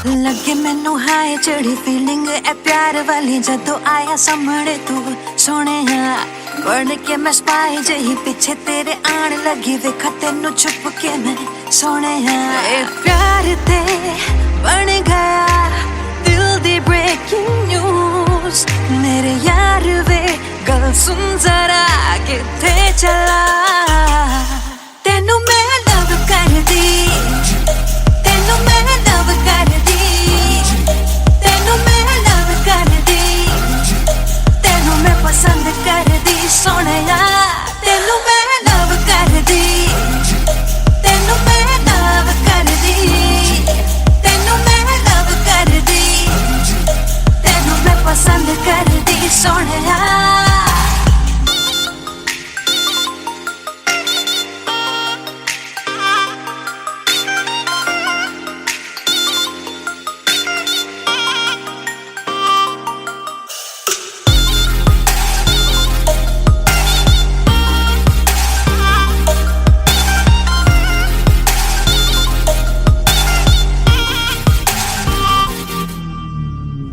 लगे मैनू हाय चढ़ी फीलिंग ए प्यार वाली जदों आया सामने तू सोने बन के मैं स्पाई जही पीछे तेरे आन लगी वेखा तेनू छुप के मैं सोने ए प्यार ते बन गया दिल दी ब्रेकिंग न्यूज मेरे यार वे गल सुन जरा किथे चला तेनू मैं लव कर दी तेनू मैं लव कर दी तेनू मैं लव कर दी तेनू मैं पसंद कर दी सोनिया तेनू मैं लव कर दी तेनू मैं लव कर दी तेनू मैं लव कर दी तेनू मैं पसंद कर दी Sonia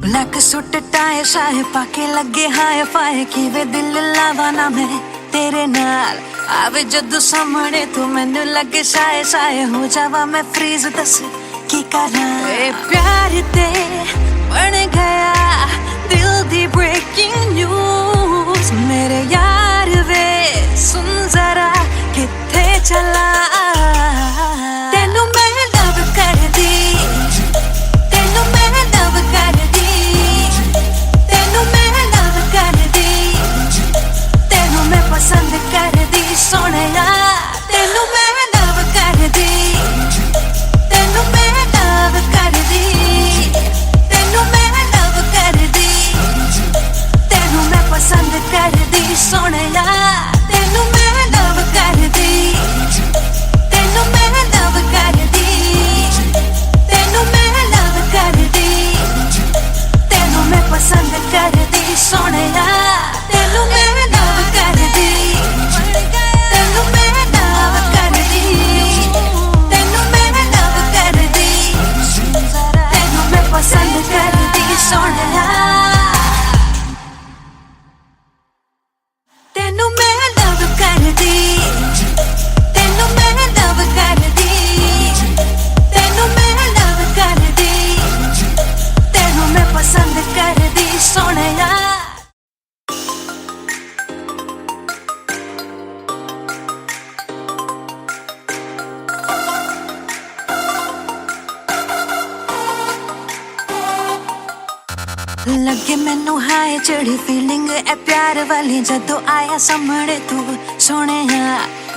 black suit tie Shah पाके लगे हाय फाय कि वे दिल लावा ना मैं तेरे नाल आवे जदों सामने तू मैनू लगे शाये शाये हो जावा मैं फ्रीज दस की करा ए प्यार ते बन गया दिल दी ब्रेकिंग न्यूज मेरे यार वे सुन जरा किथे चला तेनू मैं लव कर दी तेनू मैं लव कर दी तेनू मैं लव कर दी तेनू मैं पसंद कर दी सोनिया तेनू मैं लव कर दी तेनू मैं लव कर दी तेनू मैं लव कर दी तेनू मैं पसंद कर दी सोनिया तेनू मैं लव कर दी तेनू मैं लव कर दी तेनू मैं लव कर दी तेनू मैं पसंद कर दी सोनिया तेनू मैं लव कर दी तेनू मैं लव कर दी तेनू मैं लव कर दी तेनू मैं पसंद कर दी सोनिया तेनू मैं लव कर दी तेनू मैं लव कर दी तेनू मैं लव कर दी तेनू मैं पसंद कर दी सोनिया लगे मैनू हाय चढ़ी फीलिंग ए प्यार वाली जदों आया सामने तू सोने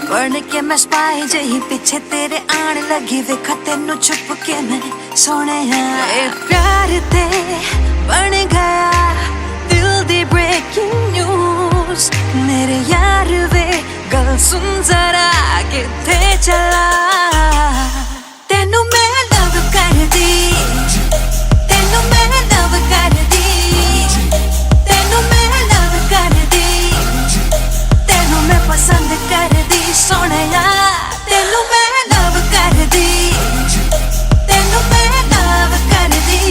बन के मैं स्पाई जही पीछे तेरे आन लगी वेखा तेनू छुप के मैं सोने ए प्यार ते बन गया दिल दी ब्रेकिंग न्यूज मेरे यार वे गल सुन जरा किथे चला तेनू मैं लव कर दी तेनू मैं लव कर दी तेनू मैं लव कर दी तेनू मैं पसंद कर दी सोनिया तेनू मैं लव कर दी तेनू मैं लव कर दी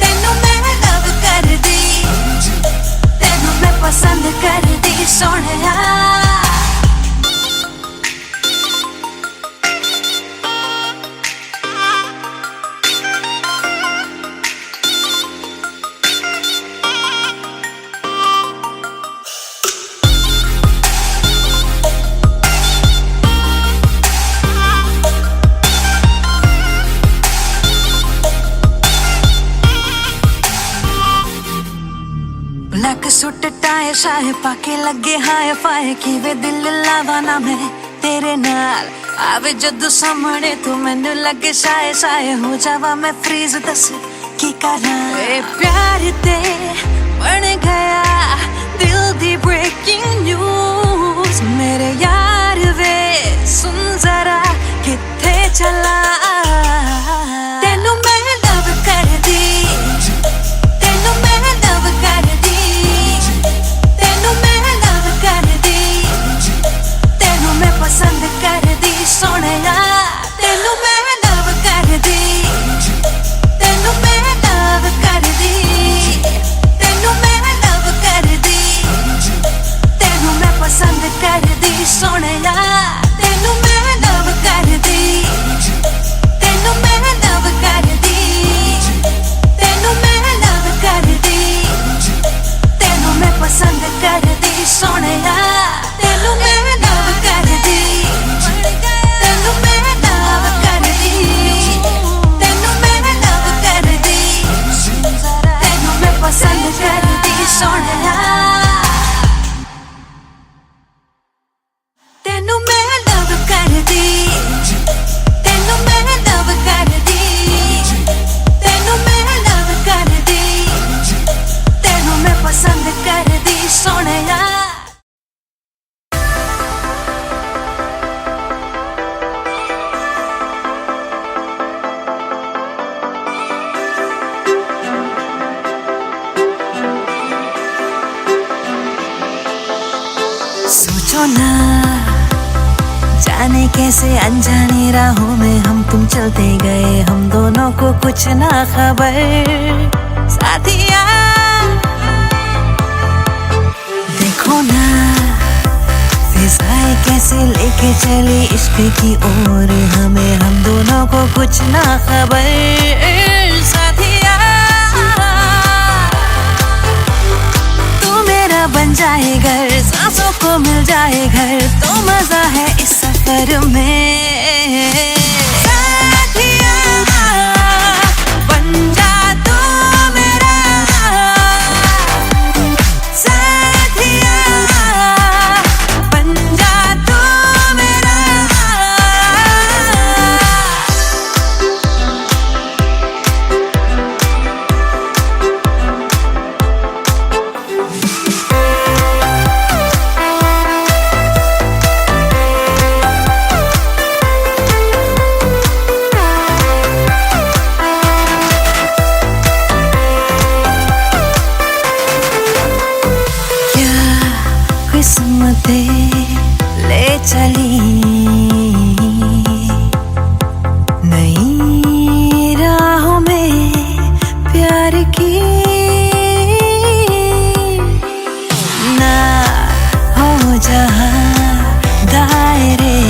तेनू मैं लव कर दी तेनू मैं पसंद कर दी Sonia black suit tie Shah पाके लगे हाय फाय कि वे दिल लावा ना मैं तेरे नाल आवे जदों सामने तू मैनू लगे शाये शाये हो जावा मैं फ्रीज दस की करा ए प्यार ते बन गया दिल दी ब्रेकिंग न्यूज मेरे यार वे सुन जरा किथे चला तेनू मैं लव कर दी तेनू मैं लव कर दी तेनू मैं लव कर दी तेनू मैं पसंद कर दी सोनिया तेनू मैं लव कर दी पूछो ना, जाने कैसे अनजाने राहों में हम तुम चलते गए, हम दोनों को कुछ ना खबर। साथिया देखो ना, फिजाएं कैसे लेके चली इश्क की ओर हमें, हम दोनों को कुछ ना खबर। साथिया तू मेरा बन जाए घर, सांसों को मिल जाए घर, तो मजा है इस सफर में। साथिया बन जा तू मेरा, साथिया बन जा तू मेरा। किस्मतें ले चली नई राहों में प्यार की, ना हो जहां दायरे,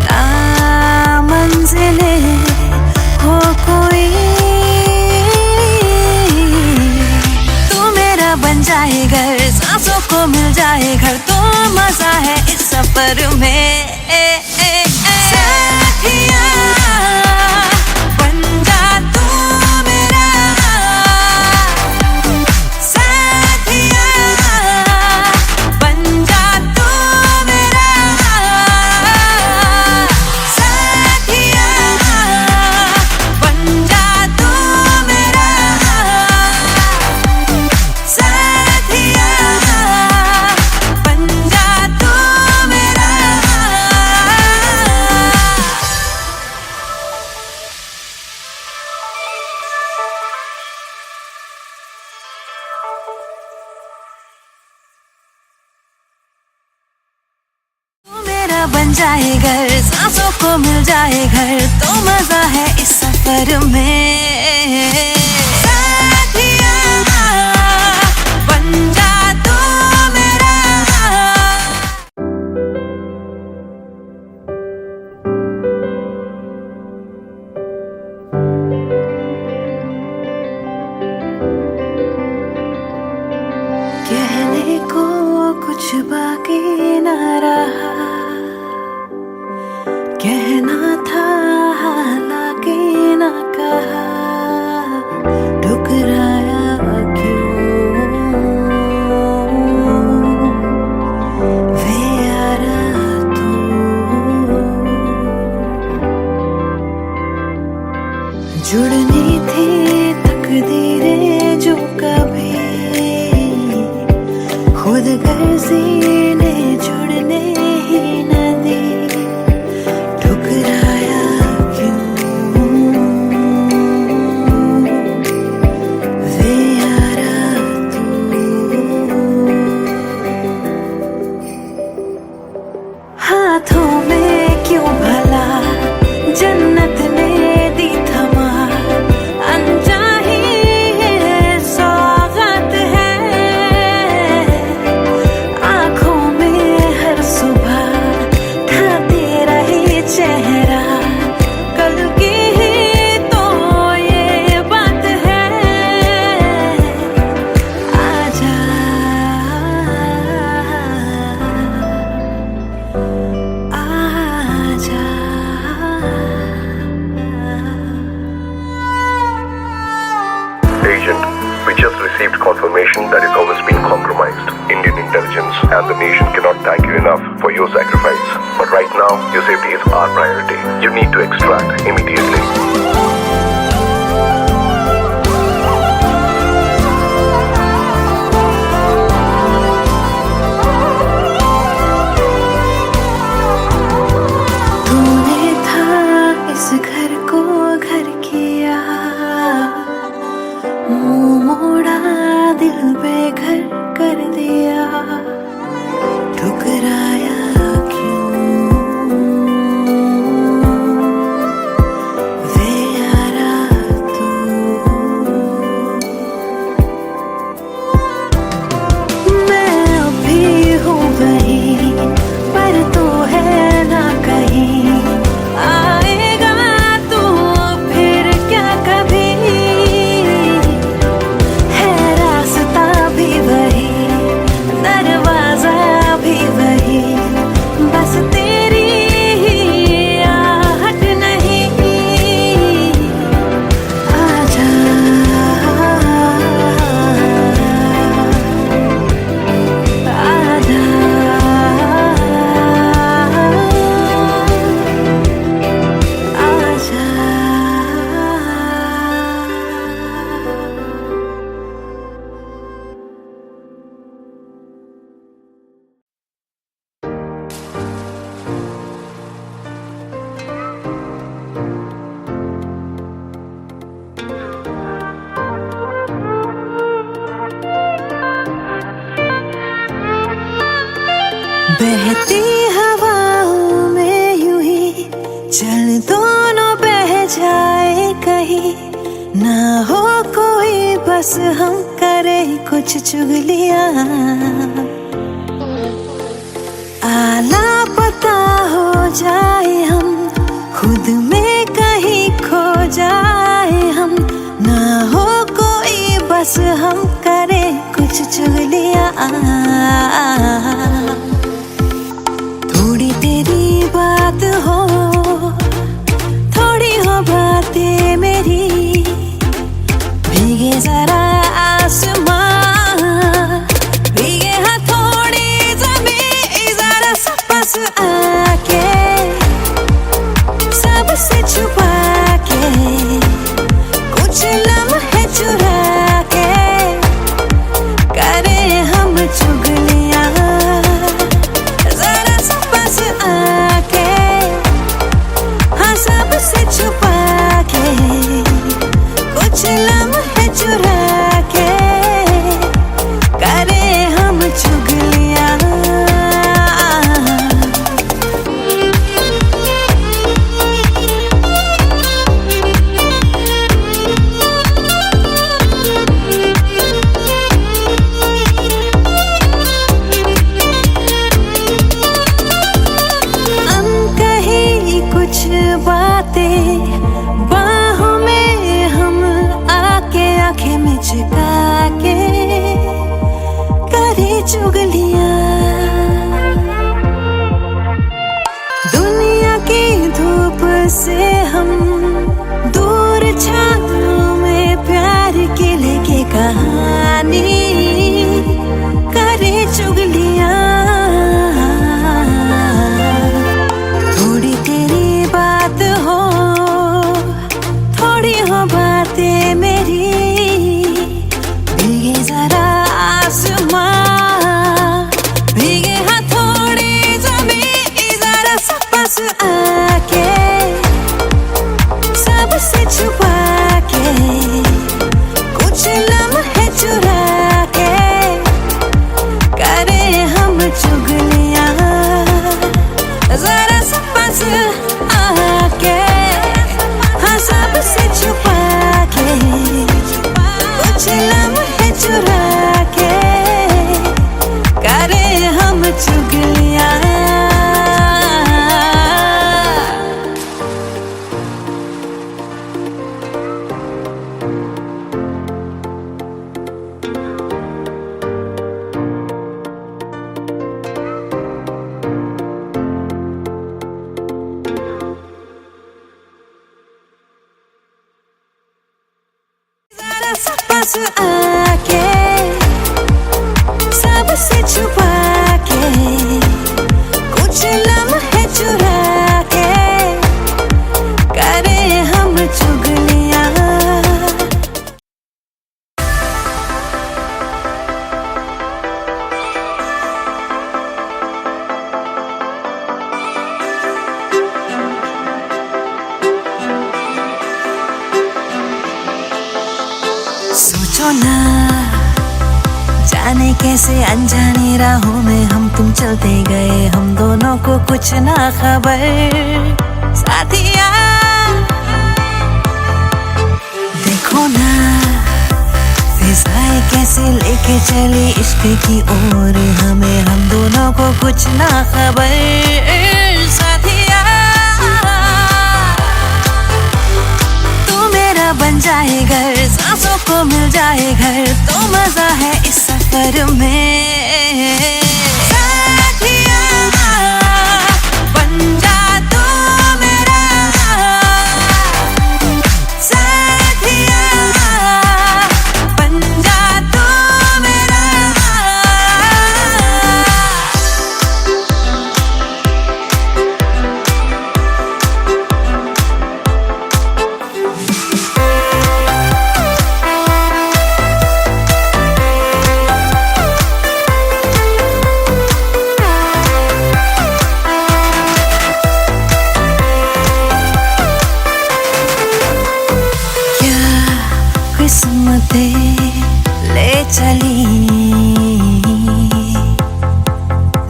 ना मंजिले हो कोई, बन जाए घर, सांसों को मिल जाए घर, तो मजा है इस सफर में। साथिया बन जा तू मेरा, साथिया बन जा तू मेरा, साथिया बन जा तू मेरा, साथिया बन जा तू मेरा। तू मेरा बन जाए घर, सांसों को मिल जाए घर, तो मजा है इस सफर में। साथिया बन जा तू मेरा। कहने को कुछ बाकी न रहा, कहना था हालांकि न कहा, ठुकराया क्यों वे यारा तू। जुड़नी थी तकदीरें जो कभी खुद गर्जी ने जुड़ने ही न दी, ठुकराया क्यों वे यारा तू। हाथों में क्यों भला जन्नत ने दी थमा, अनचाही सौगात है, आँखों में हर सुबह था तेरा ही चेहरा, कल की ही तो ये बात है। आजा आजा Agent, we just received confirmation that it's always been compromised. Indian intelligence and the nation cannot thank you enough for your sacrifice. But right now, your safety is our priority. You need to extract immediately. तूने था इस घर को घर किया, मुंह मोड़ा दिल बेघर कर दिया। बहती हवाओं में यूं ही चल दोनों बह जाए कहीं, ना हो कोई बस हम करे कुछ चुगलियां, आला पता हो जाए हम खुद में कहीं खो जाए हम, ना हो कोई बस हम करे कुछ चुगलियां। थोड़ी तेरी बात हो, थोड़ी हो बातें मेरी, भीगे जरा आसमां, भीगे हाँ थोड़ी ज़मीं, जरा सा पास आके सबसे छुपा के कुछ लम्हे चुरा के करे हम चुगलियां, जरा सा पास आके हाँ सबसे छुपा के कुछ लम्हे चुरा के करे हम चुगलियां। अनकही कुछ बातें बाहों में हम आके आंखें मिचका के करे चुगलियां, दुनिया की धूप से हम दूर छाँव में प्यार की लेके कहानी करे चुगलियां। थोड़ी तेरी बात हो, थोड़ी हो बातें मेरी, भीगे जरा आसमां, भीगे हाँ थोड़ी ज़मीं, जरा सा पास आके सबसे छुपा के कुछ लम्हे चुरा के करे हम चुगलियां, जरा सा पास आके हाँ सबसे छुपा के कुछ लम्हे चुरा के करे हम चुगलियां। जरा सा पास आके सबसे छुपा के कुछ लम्हे चुरा के करे हम चुगलियां। सोचो ना जाने कैसे अनजानी राहों में हम तुम चलते गए, हम दोनों को कुछ ना खबर साथिया। देखो ना फिजाएं कैसे लेके चली इश्क की ओर हमें, हम दोनों को कुछ ना खबर साथिया। तू मेरा बन जाए घर, सांसों को मिल जाए घर, तो मजा है इस सफर में साथिया। बन जा तू मेरा साथिया, बन जा तू मेरा। किस्मतें ले चली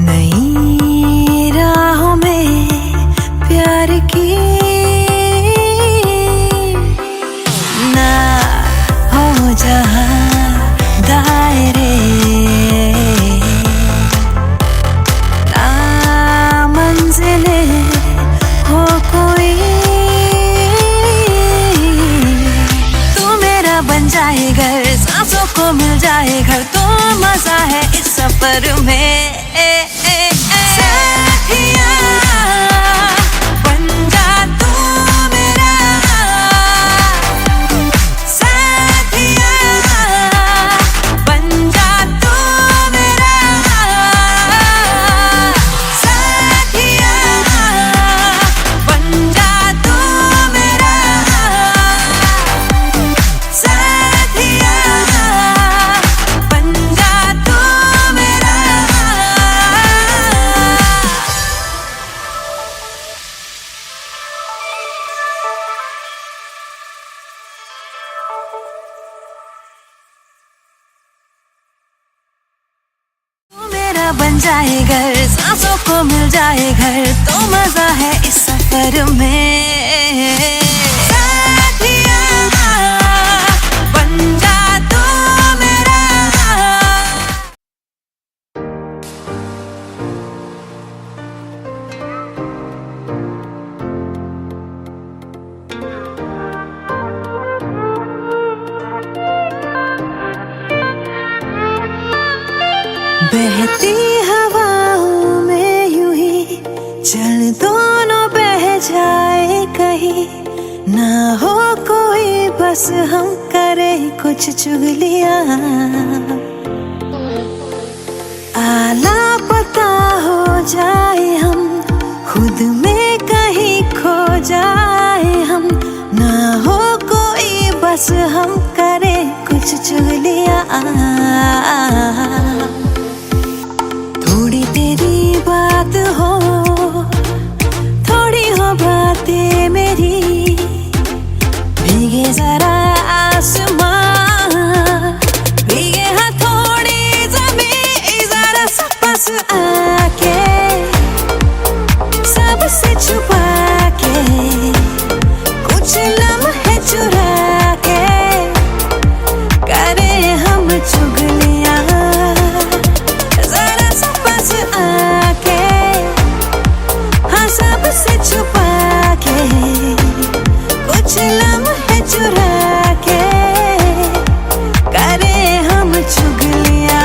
नई जाए घर, सांसों को मिल जाए घर, तो मजा है इस सफर में। साथिया बन जा तू मेरा, साथिया बन जा तू मेरा, साथिया बन जा तू मेरा, साथिया बन जा तू मेरा। तू मेरा बन जाए घर, सांसों को मिल जाए घर, तो मजा है इस सफर में। साथिया बन जा तू मेरा। बहती हवाओं में यूं ही चल दोनों बह जाए कहीं, ना हो कोई बस हम करे कुछ चुगलियां, आला पता हो जाए हम, खुद में कहीं खो जाए हम, ना हो कोई बस हम करे कुछ चुगलियां। थोड़ी तेरी बात हो, थोड़ी हो बातें मेरी, भीगे जरा आसमां, भीगे हाँ थोड़ी ज़मीं, जरा सा पास आके, सबसे छुपा के, कुछ लम्हे चुरा के, करे हम चुगलियां, जरा सा पास आके, हाँ सबसे छुपा के, कुछ लम्हे चुरा के, करे हम चुगलियां।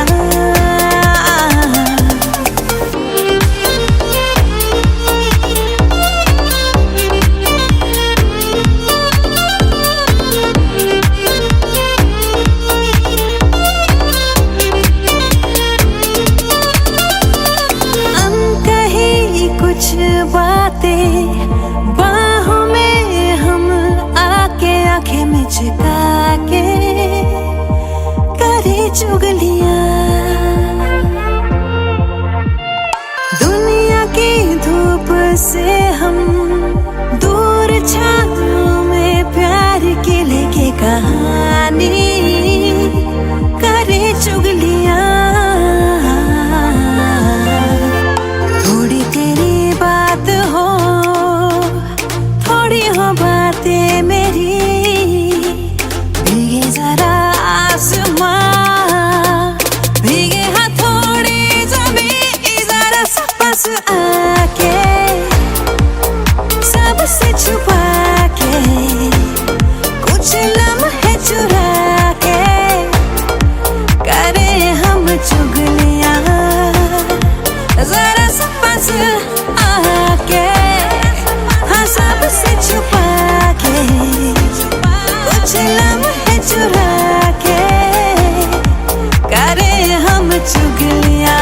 अनकही कुछ बातें बाहों में हम आके, आंखें में झुका के, करे चुगलियां। दुनिया की धूप से हम दूर, छाँव में प्यार की लेके कहानी, करे चुगलियां। थोड़ी तेरी बात हो, थोड़ी हो बातें मेरी, भीगे जरा आसमां, भीगे हाँ थोड़ी ज़मीं, जरा सा पास आके, सबसे छुपा के, कुछ लम्हे चुरा के, करे हम चुगलियां, जरा सा पास आके, हाँ सबसे छुपा के, कुछ लम्हे चुरा के, करे हम चुगलियां।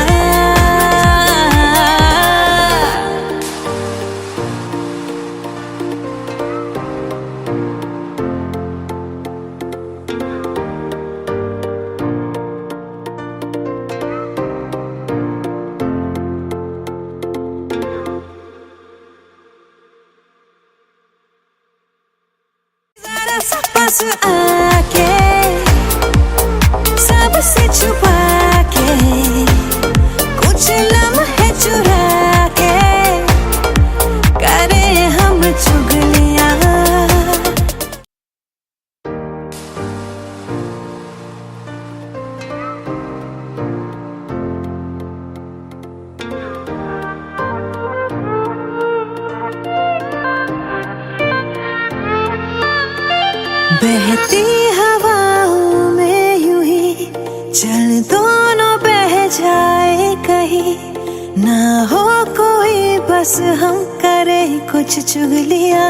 जरा सा पास आके, सबसे छुपा के, कुछ लम्हे चुरा के, करे हम चुगलियां। बहती हवाओं चल दोनों बह जाए कहीं, ना हो कोई बस हम करे कुछ चुगलियां।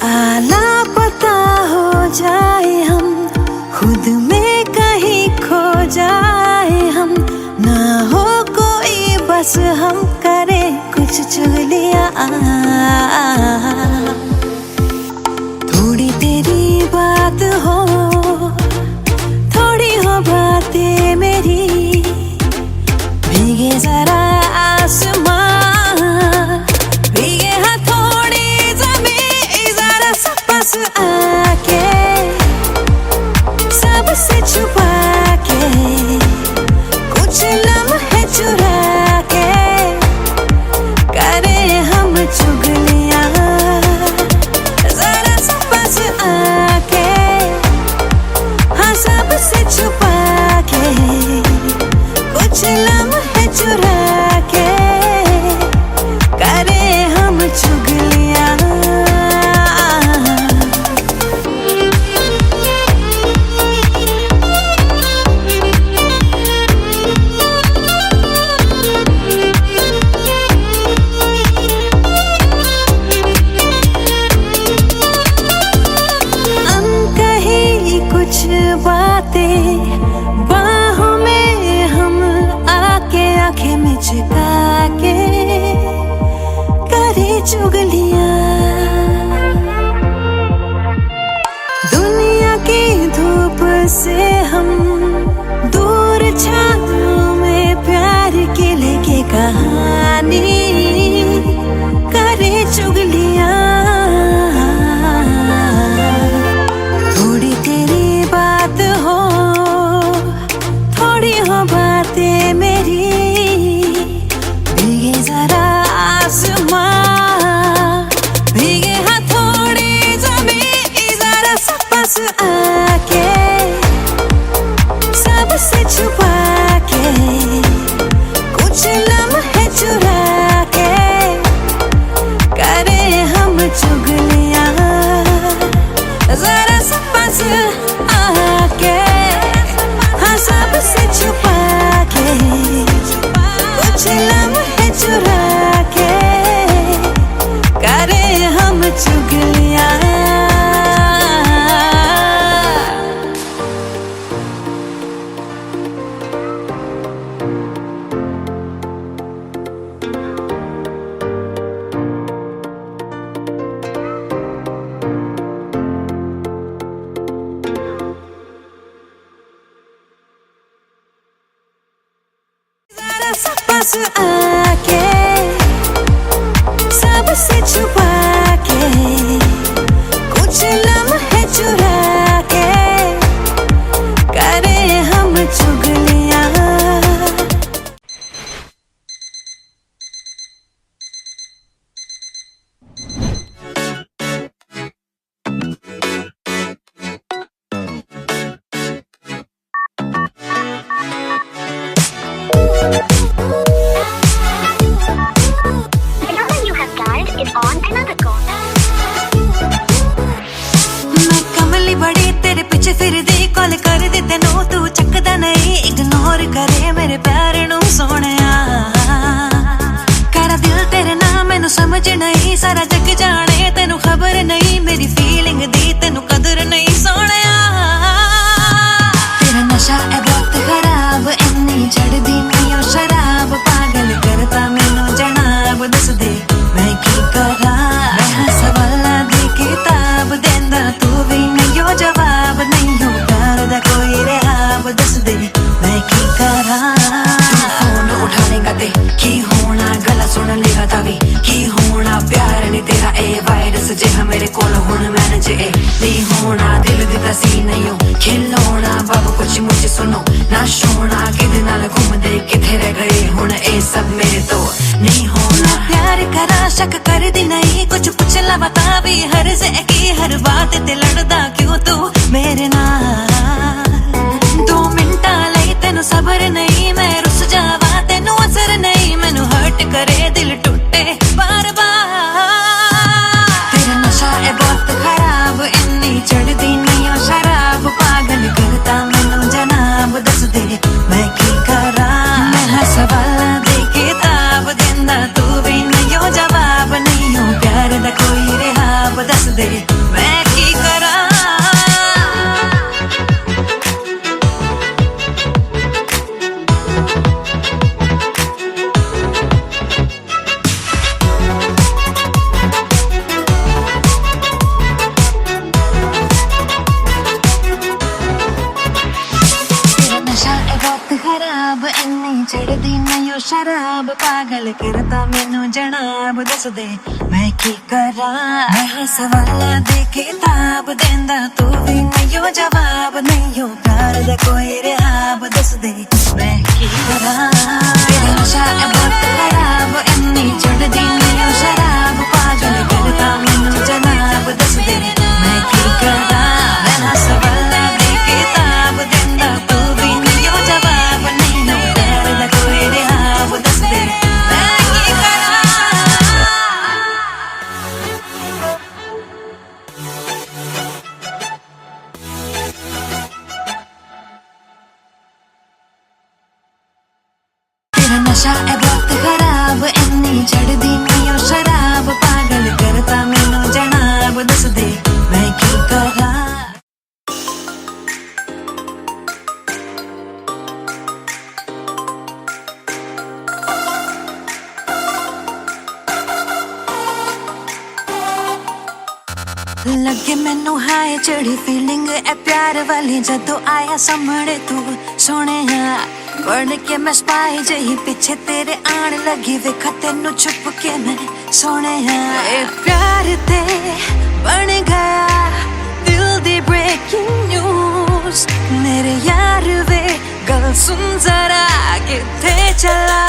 आला पता हो जाए हम, खुद में कहीं खो जाए हम, ना हो कोई बस हम करे कुछ चुगलियां। थोड़ी तेरी बात हो, थोड़ी हो बातें मेरी, भीगे जरा आसमां, भीगे हाँ थोड़ी ज़मीं, जरा सा पास आके सबसे छुपा के, कुछ लम्हे चुरा के करे हम चुगलियां। जरा सा पास आके हाँ सबसे छुपा के, कुछ लम्हे चुरा के करे हम चुगलियां। अनकही कुछ बातें बाहों में हम आके, आंखें मिचका के करे चुगलियां। दुनिया की धूप से हम दूर, छाँव में प्यार की लेके कहानी करे चुगलियां। थोड़ी तेरी बात हो, थोड़ी हो बातें मेरी, भीगे जरा आसमां, भीगे हाँ थोड़ी ज़मीं, जरा सा पास आके सबसे छुपा के, कुछ लम्हे चुरा के करे हम चुगलियां। जरा सा पास आके हाँ सबसे छुपा के, कुछ लम्हे चुरा के करे हम चुगलियां। जरा सा पास आके सबसे छुपा के, कुछ लम्हे चुरा के करे हम चुगलियां। The number you have dialed is on another call. मैं कमली बड़ी तेरे पीछे फिरदी, कॉल कर दी तेनू तू चकदा नहीं, इग्नोर करे मेरे प्यार नू सोहणिया। करा दिल तेरे नाम मैनू समझ नहीं, सारा जग जाने तेनू खबर नहीं, मेरी फीलिंग दी तेनू कदर नहीं सोहणिया। तेरा नशा है बहुत खराब, इन्नी चढ़दी नहीं ओ शराब, पागल करता मैनू जनाब, दस दे मैं की करा। मैं सवालां दी किताब देंदा, तू भी नहीं ओ जवाब, नहीं हो प्यार दा कोई रिहाब, दस दे मैं की करा। तू फोन उठानेगा ते की होना, गला सुन लेगा तावी की होना, प्यार नहीं तेरा ए वायरस जिहा मेरे कोल हुण मैनेज ए नहीं होना। दिल दिता सी नहीं हो खिलौना, बाबू कुछ मुझे सुनो ना शोना, किदे नाल घूमदे किथे रह गए हुण, ए सब मेरे तो नहीं होना। प्यार करा शक कर दी नहीं, कुछ पुछ ला बता भी हर से की, हर बात ते लड़दा क्यों तू मेरे नाल। 2 मिनटां लई तेनू सबर नहीं, मैं रुस जावा तेनू असर नहीं, मैनू हर्ट करे दिल टूटे बार बार। तेरा नशा है बहुत खराब, इन्नी चढ़दी नहीं ओ शराब, पागल शराब पागल करता मैनू जनाब दस दे मैं की करा। मैं सवाला दे किताब देंदा तू भी नहीं जवाब नहीं प्यार दा कोई रिहाब दस दे मैं की करा। तेरा नशा है बहुत खराब इन्नी चढ़दी नहीं शराब पागल करता मैनू जनाब दस दे मैं की करा। मैं सवाला दे किताब देंदा तू भी नहीं जवाब नहीं प्यार दा कोई रिहाब दस दे मैं की करा। तेरा नशा है बहुत खराब इन्नी चढ़दी नहीं शराब पागल करता मैनू जनाब दस दे मैं की करा। लगे मैनू हाय चढ़ी फीलिंग ए प्यार वाली जदों आया सामने तू सोने बढ़ के मैं स्पाई जही पीछे तेरे आन लगी वेखा तेनू छुप के मैं सोने ए प्यार ते बन गया दिल दी ब्रेकिंग न्यूज मेरे यार वे गल सुन जरा किथे चला।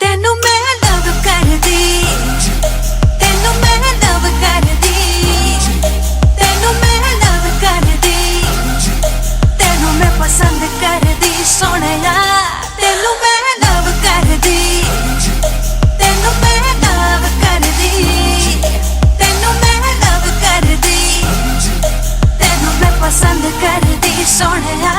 तेनू मैं लव कर दी तेनू मैं लव कर दी तेनू मैं लव कर दी तेनू मैं पसंद कर दी सोनिया तेनू मैं लव कर दी तेनू मैं लव कर दी तेनू मैं लव कर दी तेनू मैं पसंद कर दी सोनिया।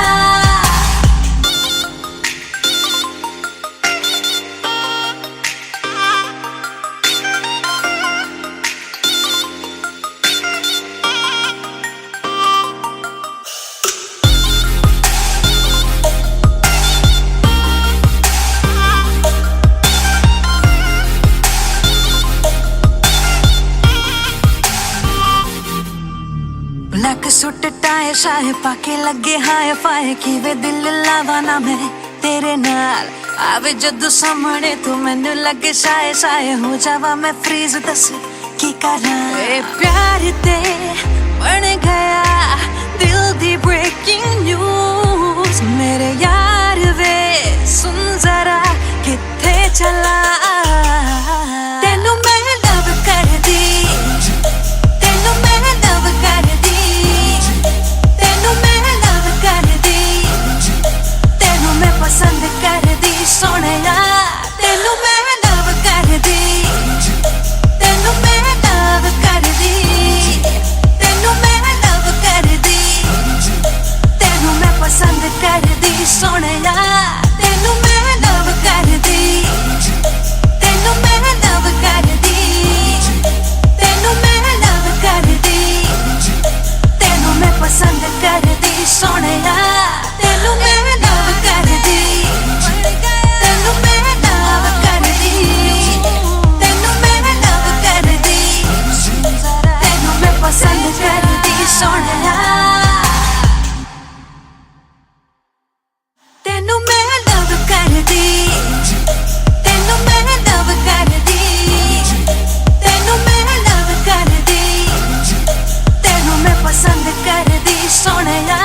ब्लैक सूट टाई शाय पाके लगे हाय फाय किवे दिल लावा ना मैं तेरे नाल आवे जदों सामने तू मैनू लगे शाय शाय हो जावा मैं फ्रीज दस की करा। ए प्यार ते बन गया दिल दी ब्रेकिंग न्यूज मेरे यार वे सुन जरा किथे चला। तेनू मैं लव कर दी तेनू मैं लव कर दी तेनू मैं लव कर दी तेनू मैं पसंद कर दी सोनिया तेनू मैं लव कर दी तेनू मैं लव कर दी तेनू मैं लव कर दी तेनू मैं पसंद कर दी सोनिया तेनू मैं लव कर दी तेनू मैं लव कर दी तेनू मैं लव कर दी तेनू मैं पसंद कर दी सोनिया तेनू मैं लव कर दी तेनू मैं लव कर दी तेनू मैं लव कर दी तेनू मैं पसंद कर दी सोनिया तेनू मैं लव कर दी तेनू मैं लव कर दी तेनू मैं लव कर दी तेनू मैं पसंद कर दी सोनिया।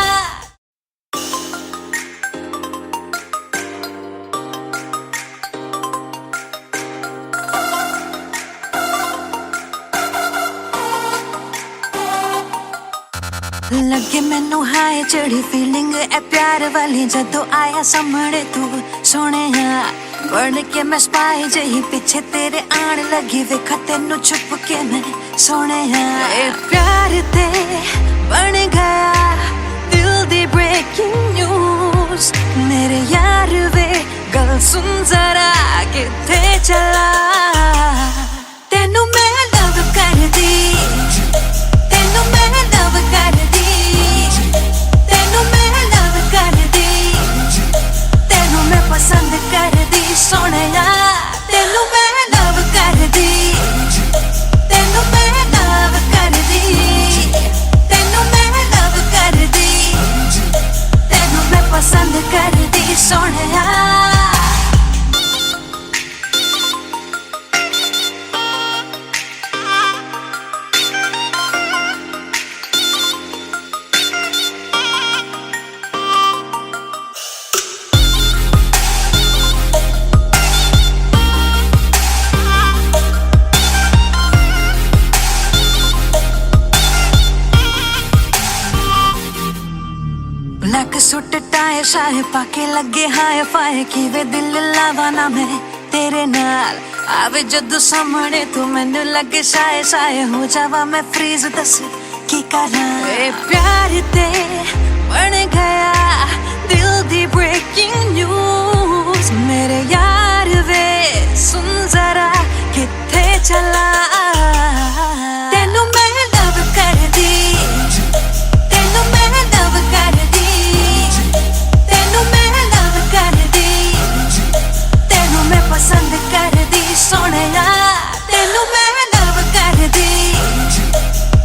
लगे मैनू हाय चढ़ी फीलिंग ए प्यार वाली जदों आया सामने तू सोने बढ़ के मैं स्पाई जही पीछे तेरे आन लगी वेखा तेनू छुप के मैं सोने ए प्यार ते बन गया दिल दी ब्रेकिंग न्यूज मेरे यार वे गल सुन जरा किथे चला। तेनू मैं लव कर दी तेनू मैं लव कर दी तेनू मैं लव कर दी तेनू मैं पसंद कर दी सोनिया तेनू मैं लव कर दी तेनू मैं लव कर दी सुट टाए शाहे पाके लगे हाय फाय किवे दिल लावा ना मैं तेरे नाल आवे जदू सामने तू मैनू लगे शाये शाये हो जावा मैं फ्रीज दस की करा ए प्यार ते बन गया दिल दी ब्रेकिंग न्यूज मेरे यार वे सुन जरा किथे चला तेनू मैं लव कर दी तेनू मैं लव कर दी तेनू मैं लव कर दी तेनू मैं पसंद कर दी सोहणिया तेनू मैं लव कर दी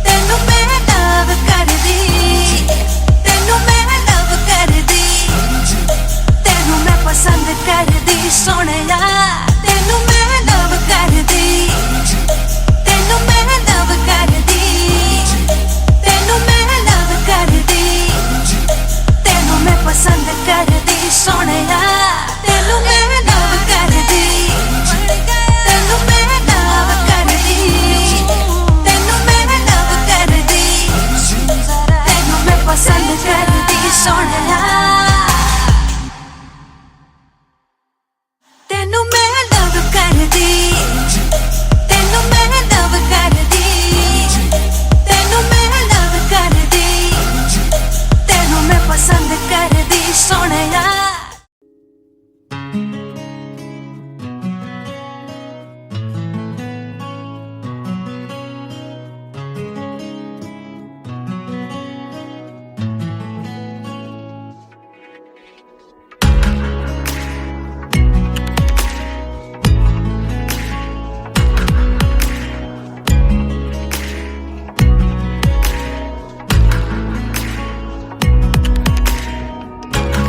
तेनू मैं लव कर दी तेनू मैं लव कर दी तेनू मैं पसंद कर दी सोहणिया तेनू मैं लव कर दी तेनू मैं लव कर दी तेनू मैं लव कर दी तेनू मैं पसंद कर दी सोहणिया तेनू मैं लव कर दी तेनू मैं लव कर दी तेनू मैं लव कर दी तेनू मैं पसंद कर दी सोहणिया तेनू मैं लव कर दी तेनू मैं लव कर दी तेनू मैं लव कर दी तेनू मैं पसंद कर दी सोहणिया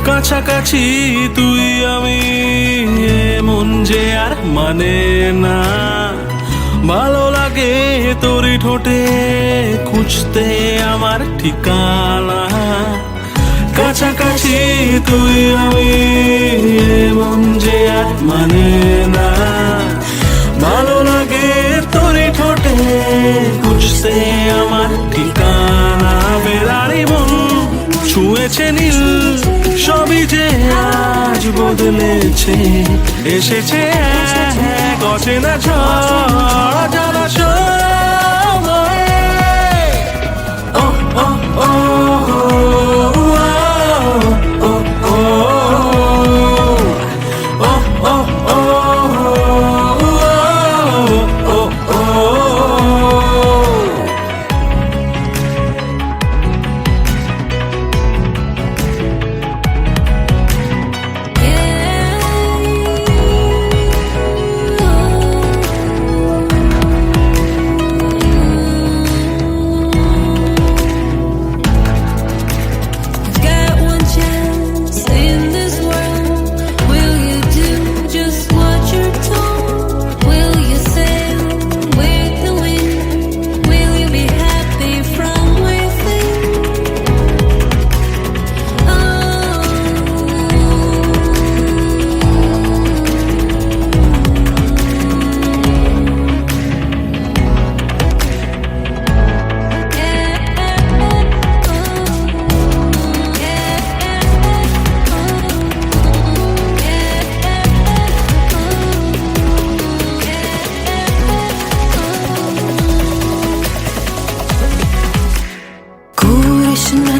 কাছাকাছি তুই আমি মন যে আর মানে না ভালো লাগে তোরই ঠোঁটে খুঁজতে আমার ঠিকানা কাছাকাছি তুই আমি মন যে আর মানে না ভালো লাগে তোরই ঠোঁটে খুঁজতে আমার ঠিকানা বেড়ারি মন ছুঁয়েছে নীল সবই যে আজ বদলেছে এসেছে এক অচেনা ঝড় জলাশয় ও ও ও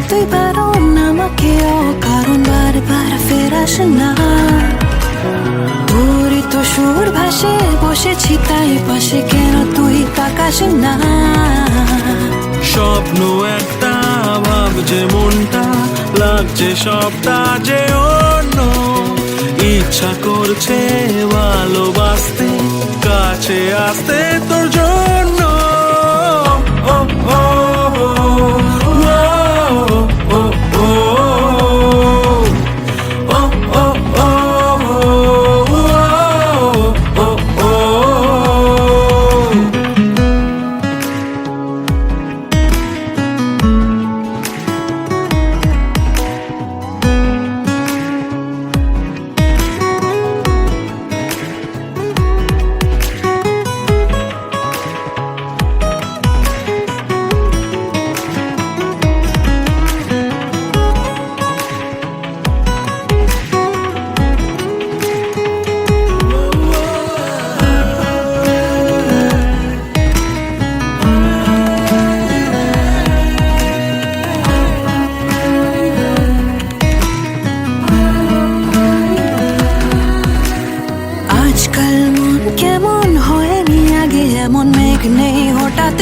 তুই বারণ আমাকেও কারণ বারবার ফেরাস না তোরই তো সুর ভাসে বসেছি তাই পাশে কেন তুই তাকাস না স্বপ্ন একটা ভাবছে মনটা লাগছে সবটা যে অন্য ইচ্ছা করছে ভালোবাসতে কাছে আসতে তোর জন্য ও ও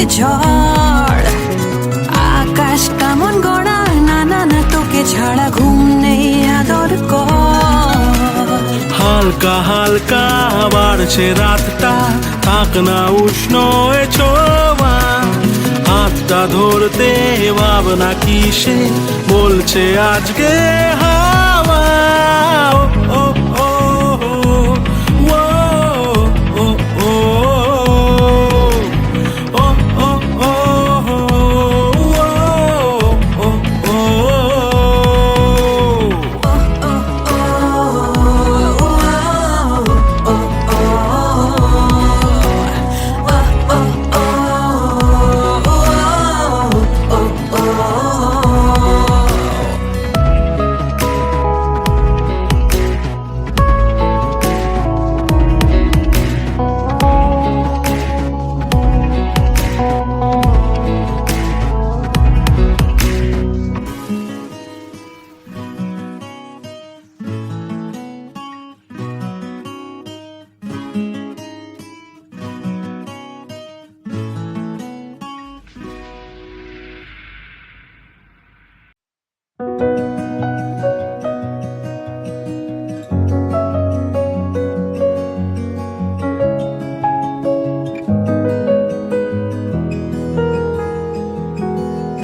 হাতে ঝড় আকাশ কেমন গড়া না না না তোকে ছাড়া ঘুম নেই আদর কর হালকা হালকা বাড়ছে রাতটা থাক না উষ্ণ এ ছোঁয়া হাতটা ধরতে ভাবনা কিসে বলছে আজকে হাওয়া ও ও ও ও ও ও ও ও ও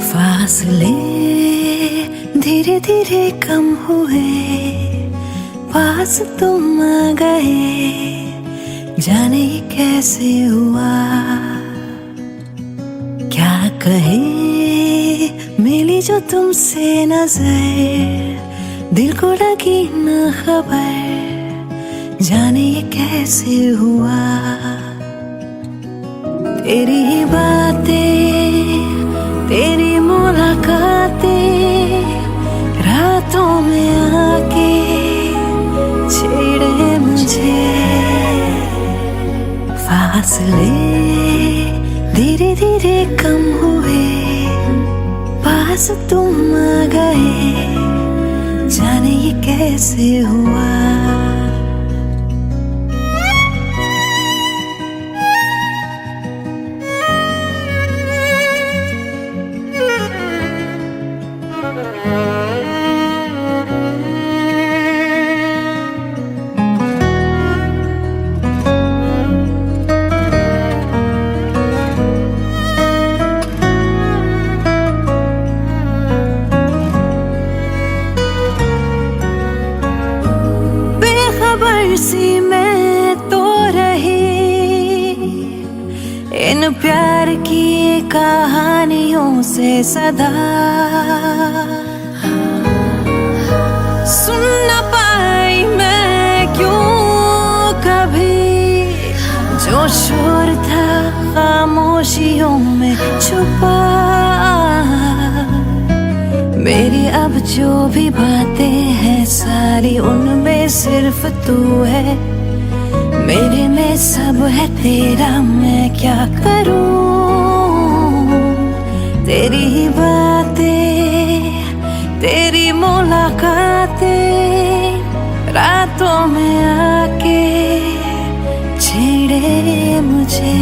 फासले धीरे धीरे कम हुए पास तुम आ गए जाने ये कैसे हुआ क्या कहे मिली जो तुमसे नजर दिल को लगी न खबर जाने ये कैसे हुआ तेरी ही बातें तेरी मुलाकातें रातों में आके छेड़े मुझे फासले धीरे धीरे कम हुए पास तुम आ गए जाने ये कैसे हुआ सी मैं तो रही इन प्यार की कहानियों से सदा सुन न पाई मैं क्यों कभी जो शोर था खामोशियों में छुपा मेरी अब जो भी बातें हैं सारी उनमें सिर्फ तू है मेरे में सब है तेरा मैं क्या करूं तेरी ही बातें तेरी मुलाकातें रातों में आके छेड़े मुझे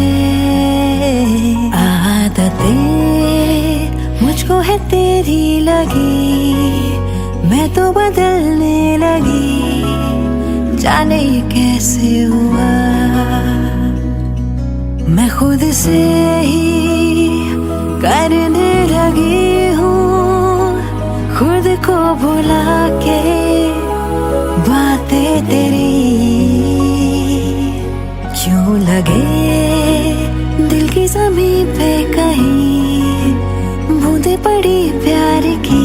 आदतें मुझको है तेरी लगी मैं तो बदलने लगी जाने ये कैसे हुआ मैं खुद से ही करने लगी हूँ खुद को भुला के बातें तेरी क्यों लगे दिल की ज़मीं पे कहीं बूंदे पड़ी प्यार की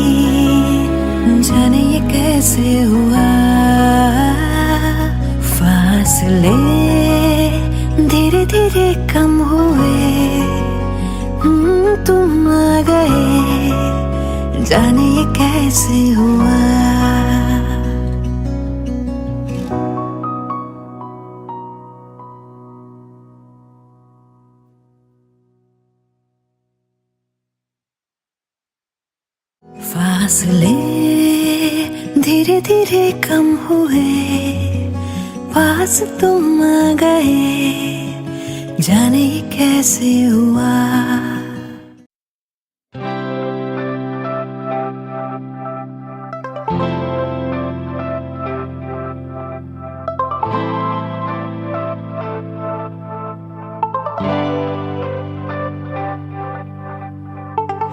जाने ये कैसे हुआ फासले धीरे धीरे कम हुए तुम आ गए जाने ये कैसे हुआ फासले धीरे धीरे कम हुए पास तुम आ गए जाने ये कैसे हुआ।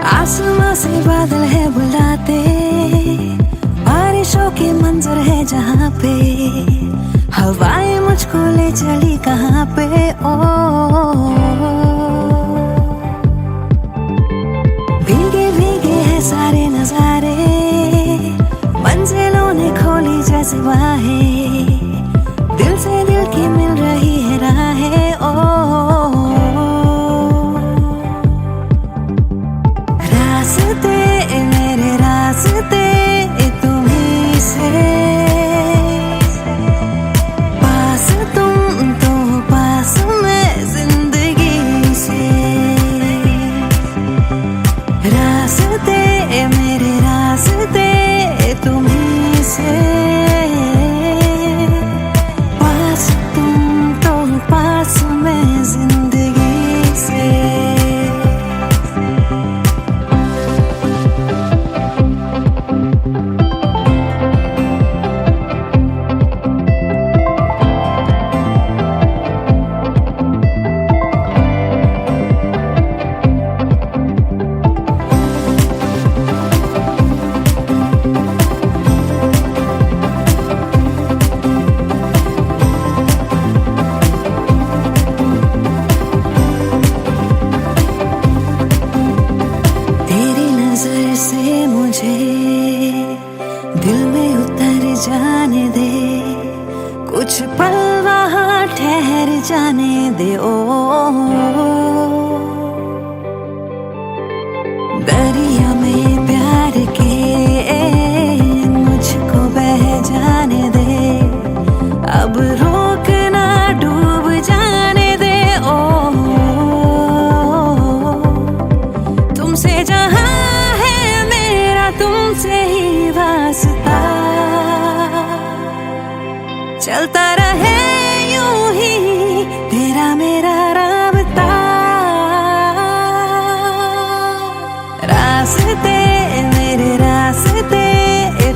आसमां से बादल है बुलाते, बारिशों के मंजर है जहाँ पे, हवाएं मुझको ले चली कहाँ पे। ओ भीगे भीगे है सारे नजारे, मंजिलों ने खोली जैसे बाहें, दिल से दिल की मिल रही है राहें। ओ रास्ते मेरे रास्ते तुम्हीं से, पास तुम तो पास मैं जिंदगी से। रास्ते मेरे रास्ते तुम्हीं से, पास तुम तो पास मैं जिंदगी से। दिल में उतर जाने दे, कुछ पल वहाँ ठहर जाने दे। ओ दरिया में प्यार के मुझको बह जाने दे, अब रोक ना डूब जाने दे। ओ तुमसे जहाँ है मेरा तुमसे ही वास्ता, चलता रहे यूं ही तेरा मेरा राबता। रास्ते मेरे रास्ते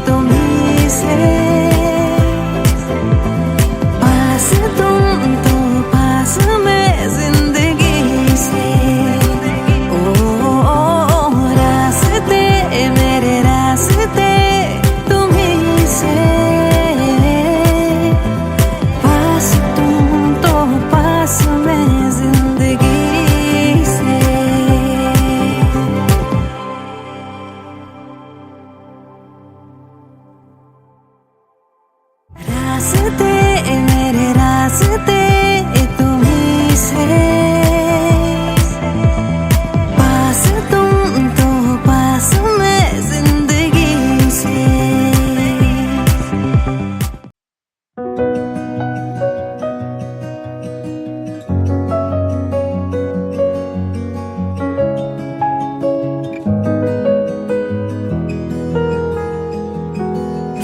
तुम्हीं से, पास तुम तो पास मैं जिंदगी से। ओ रास्ते मेरे रास्ते तुम्हीं से, पास तुम तो पास मैं जिंदगी से। रास्ते मेरे रास्ते तुम्हीं से, पास तुम तो पास मैं जिंदगी से।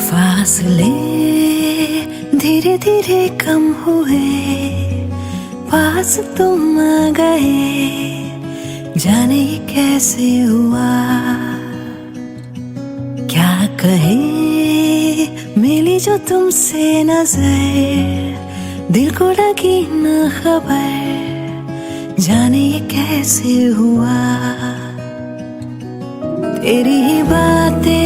फासले धीरे धीरे कम हुए, पास तुम आ गए, जाने ये कैसे हुआ। क्या कहे मिली जो तुमसे नजर, दिल को लगी ना खबर, जाने ये कैसे हुआ। तेरी ही बातें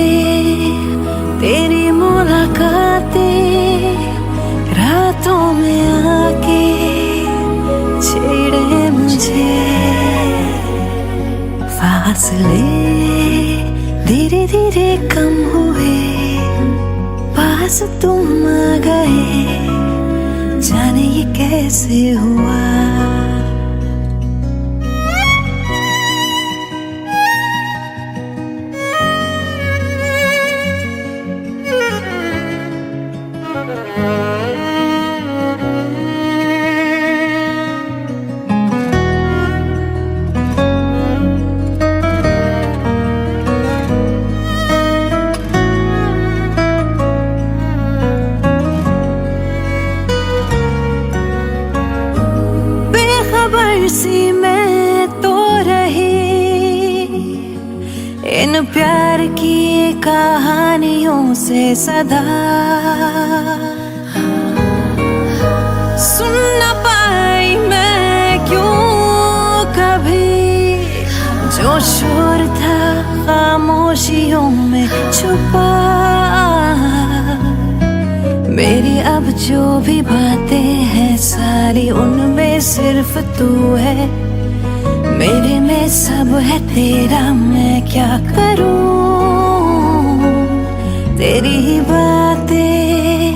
तेरी मुलाकातें, रातों में आके छेड़े मुझे। फासले धीरे धीरे कम हुए, पास तुम आ गए, जाने ये कैसे हुआ। इन प्यार की कहानियों से सदा सुन न पाई मैं क्यों कभी, जो शोर था खामोशियों में छुपा। मेरी अब जो भी बातें हैं सारी उनमें सिर्फ तू है, मेरे में सब है तेरा, मैं क्या करूं। तेरी ही बातें,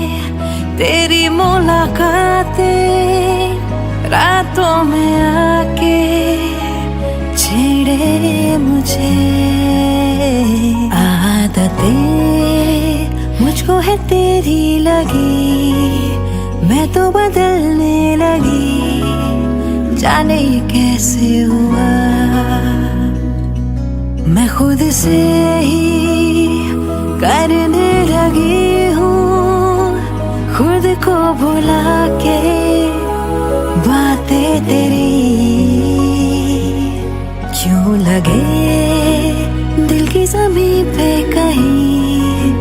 तेरी मुलाकातें रातों में आके छेड़े मुझे। आदतें मुझको है तेरी लगी, मैं तो बदलने लगी, जाने ये कैसे हुआ। मैं खुद से ही करने लगी हूँ, खुद को भुला के बातें तेरी। क्यों लगे दिल की ज़मीं पे कहीं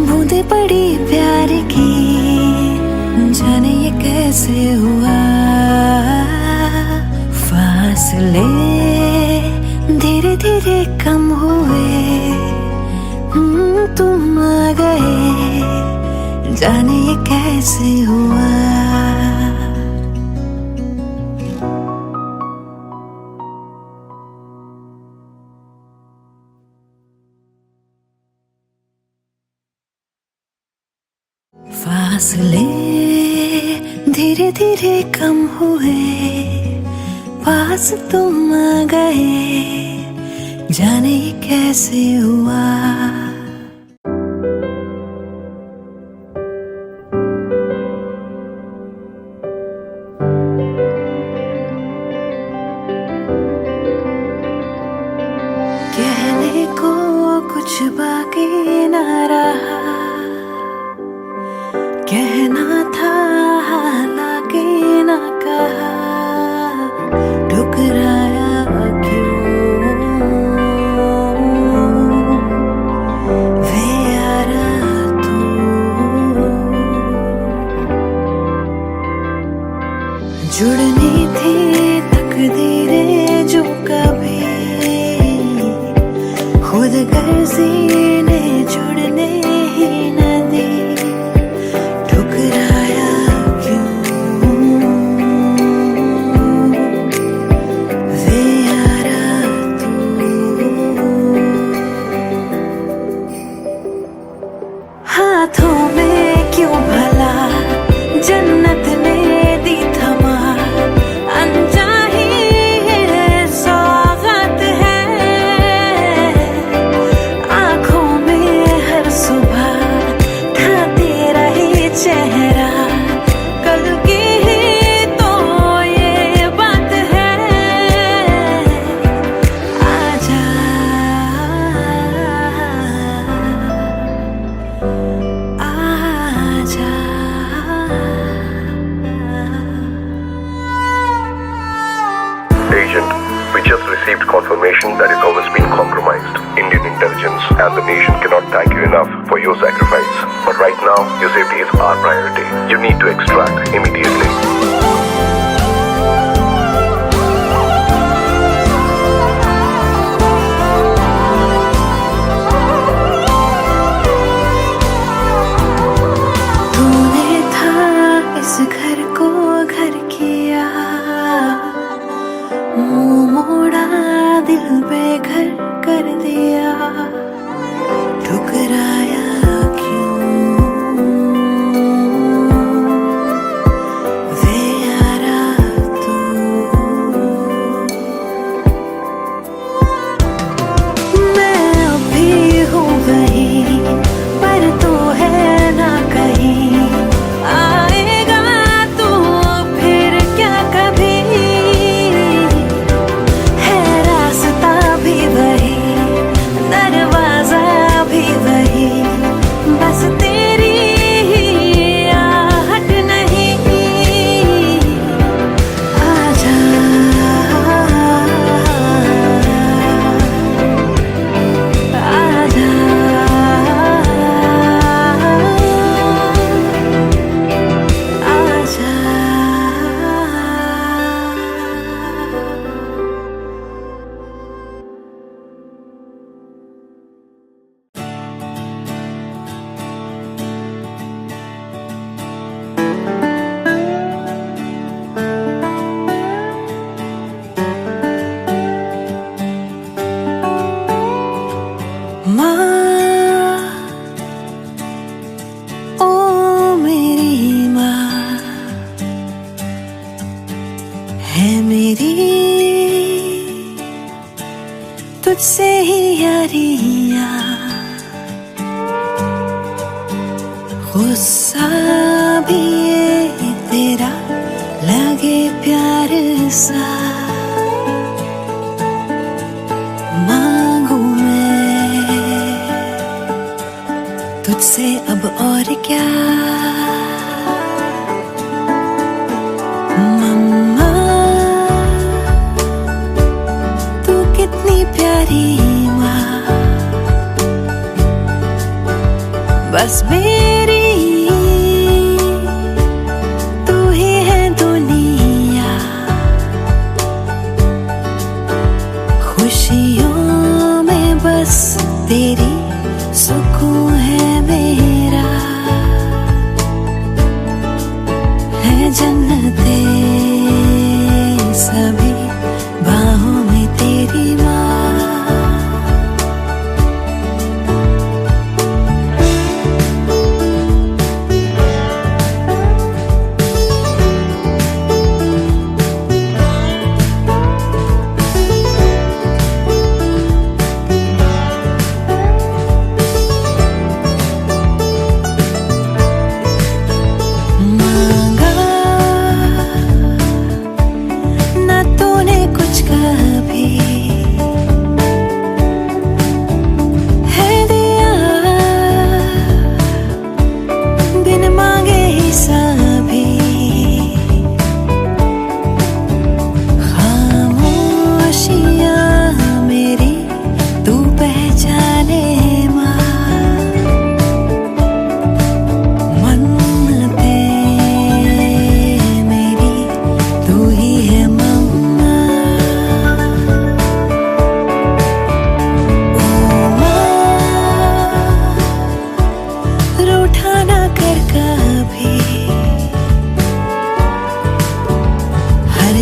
बूंदे पड़ी प्यार की, जाने ये कैसे हुआ। फासले धीरे धीरे कम हुए, तुम आ गए, जाने ये कैसे हुआ। फासले धीरे धीरे कम हुए, पास तुम आ गए, जाने ये कैसे हुआ। कहने को कुछ बाकी ना रहा, कहना था हालांकि ना कहा। ठुकराया क्यों वे यारा तू, जुड़नी थी तकदीरें जो कभी खुद गर्जी ने जुड़ने ही न दी। ठुकराया क्यों वे यारा तू, हाथों में क्यों भला जन्नत ने दी थमा। अनचाही ये सौगात है, आँखों में हर सुबह था तेरा ही चेहरा। कल की ही तो ये बात है, आजा आजा। Agent, we just received confirmation that his home has been compromised. Indian intelligence and the nation cannot thank you enough for your sacrifice. But right now, your safety is our priority. You need to extract immediately. तूने था इस घर को घर किया, मुंह मोड़ा दिल बेघर कर दिया। ठुकराया क्यों वे यारा तू, मैं अभी हूँ वही पर तू है ना कहीं। आएगा तू फिर क्या कभी, है रास्ता भी वही, दरवाजा माँ, ओ मेरी माँ है मेरी, तुझसे ही यारियाँ, गुस्सा भी ये तेरा लगे प्यार सा, मांगू मैं तुझसे अब और क्या। मम्मा तू कितनी प्यारी माँ, बस मेरी तू ही है दुनिया, खुशियों में बस तेरी सुकून है मेरा, है जन्नते सभी बाहों में तेरी माँ।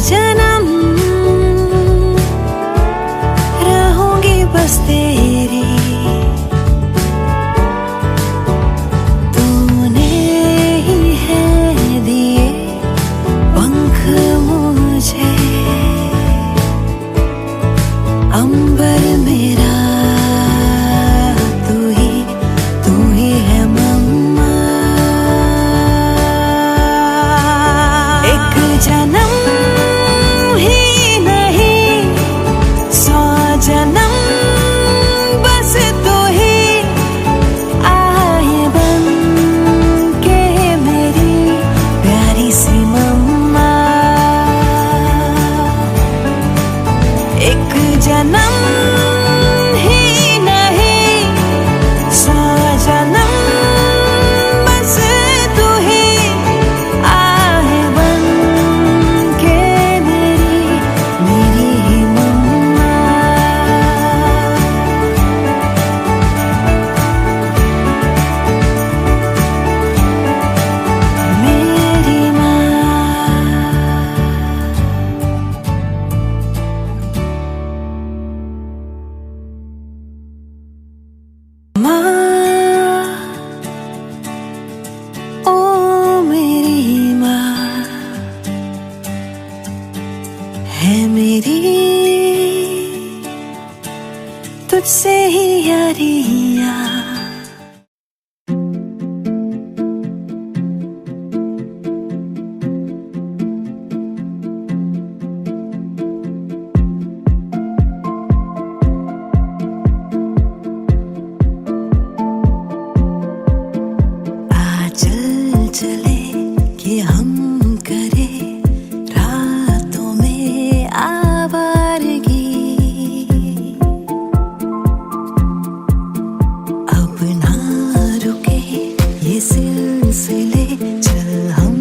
जन्म रहूंगी बस तेरी, तूने ही है दिए पंख मुझे, अंबर मेरा तू ही है मम्मा। एक जन्म जन्म बस तू ही आए बन के मेरी प्यारी सी मम्मा। एक जन्म ही नहीं 100 जन्म बस तू ही आए बन के मेरी ही मम्मा। है मेरी तुझसे ही यारियाँ। आ चल चले कि हम करे रातों में आवारगी, अब ना रुके ये सिलसिले, चल हम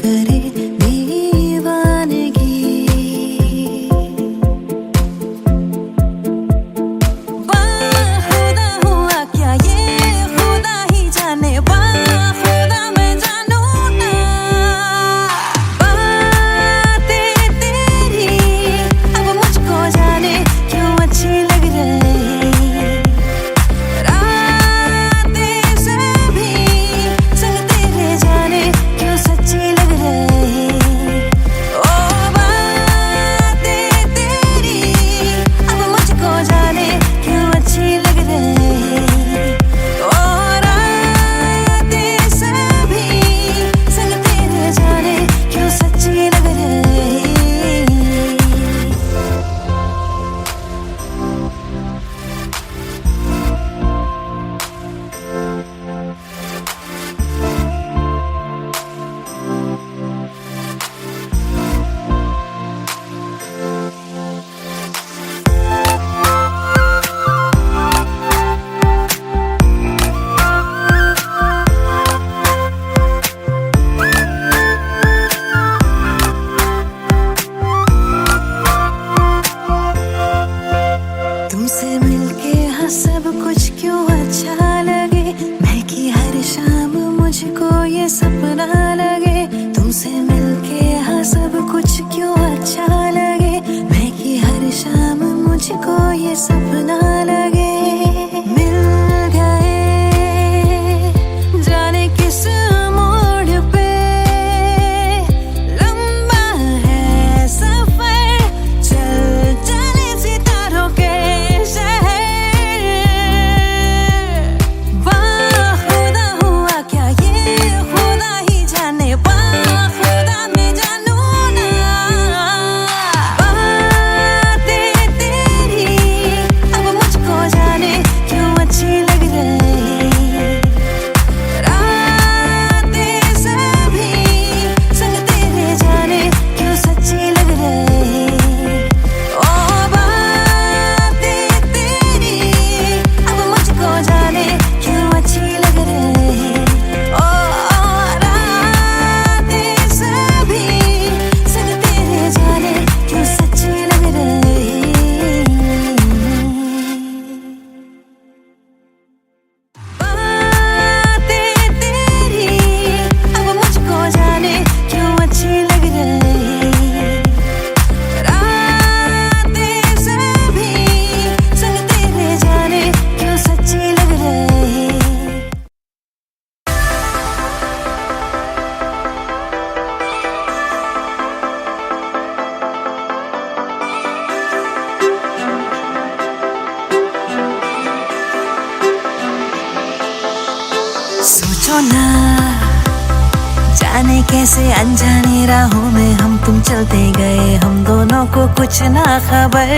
करे दीवानगी। बाखुदा हुआ क्या ये खुदा ही जाने, बाखुदा मैं जानूं कुछ क्यों अच्छा लगे, मैं कि हर शाम मुझको ये सपना लगे, तुमसे मिलके हाँ सब कुछ क्यों अच्छा लगे, मैं कि हर शाम मुझको ये सपना लगे। मिल गए जाने किस मोड़ पे, लंबा है सफर, चल चले सितारों के शहर। खुदा हुआ क्या ये खुदा ही जाने, खुदा मैं जानू ना। बातें तेरी अब मुझको जाने क्यों अच्छी लग रही, रातें सभी संग तेरे जाने क्यों सच्ची लग रही। ओ बातें तेरी अब मुझको जाने क्यों अच्छी लग रही। ओ रातें सभी संग तेरे जाने क्यों सच्ची लग रही। बातें तेरी अब मुझको जाने क्यों अच्छी लग रही, रातें सभी संग तेरे जाने क्यों सच्ची लग रही। सोचो ना जाने कैसे अनजाने राहों में हम तुम चलते गए, हम दोनों को कुछ ना खबर।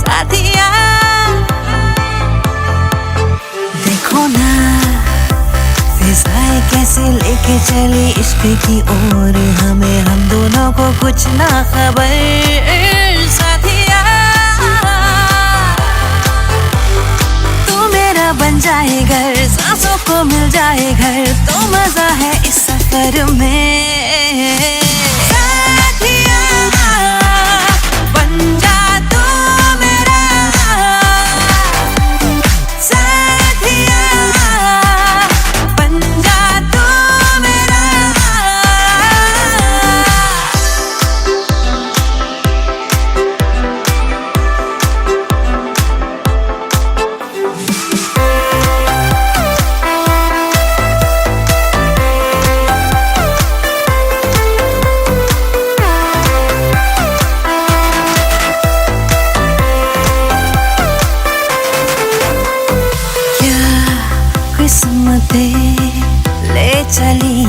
साथिया देखो ना फिजाएं कैसे लेके चली इश्क की ओर हमें, हम दोनों को कुछ ना खबर। साथिया तू मेरा बन जाए घर, सांसों को मिल जाए घर, तो मजा है इस सफर में। साथिया बन जा तू मेरा, साथिया बन जा तू मेरा। किस्मतें ले चली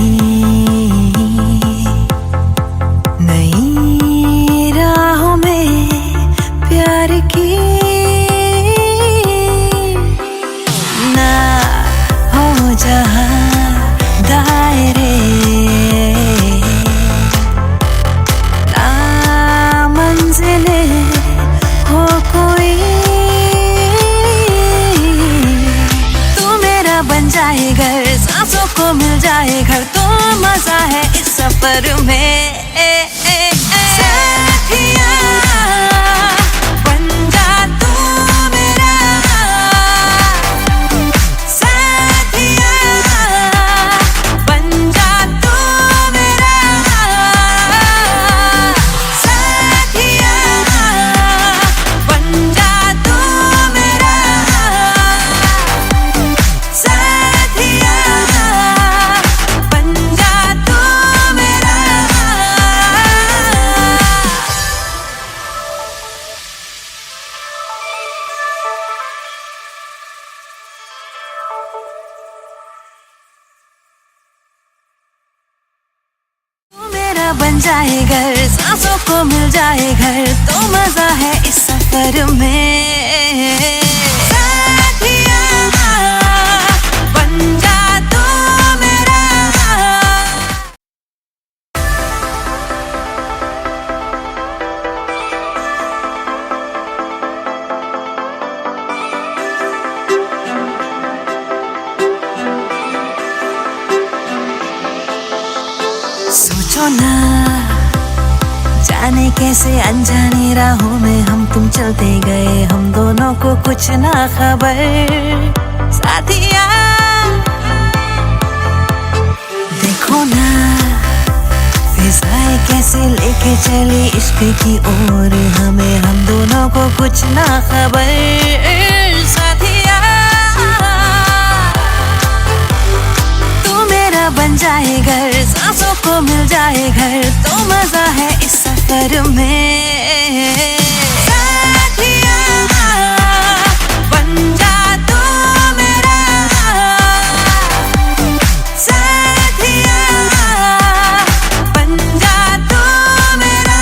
नई राहों में प्यार की, ना हो जहाँ दायरे, ना मंजिलें हो कोई, बन जाए घर, सांसों को मिल जाए घर, तो मजा है इस सफर में। साथिया बन जा तू मेरा, साथिया बन जा तू मेरा, साथिया बन जा तू मेरा, साथिया बन जा तू मेरा। तू मेरा बन जाए घर, सांसों को मिल जाए घर, तो मजा है इस सफर में। साथिया बन जा तू मेरा। सोचो ना जाने कैसे अनजानी राहों में हम तुम चलते गए, हम दोनों को कुछ ना खबर। साथिया देखो ना फिजाएं कैसे लेके चली इश्क की ओर हमें, हम दोनों को कुछ ना खबर। साथिया तू मेरा बन जाए घर, सांसों को मिल जाए घर, तो मजा है इस सफर में। साथिया बन जा तू मेरा, साथिया बन जा तू मेरा।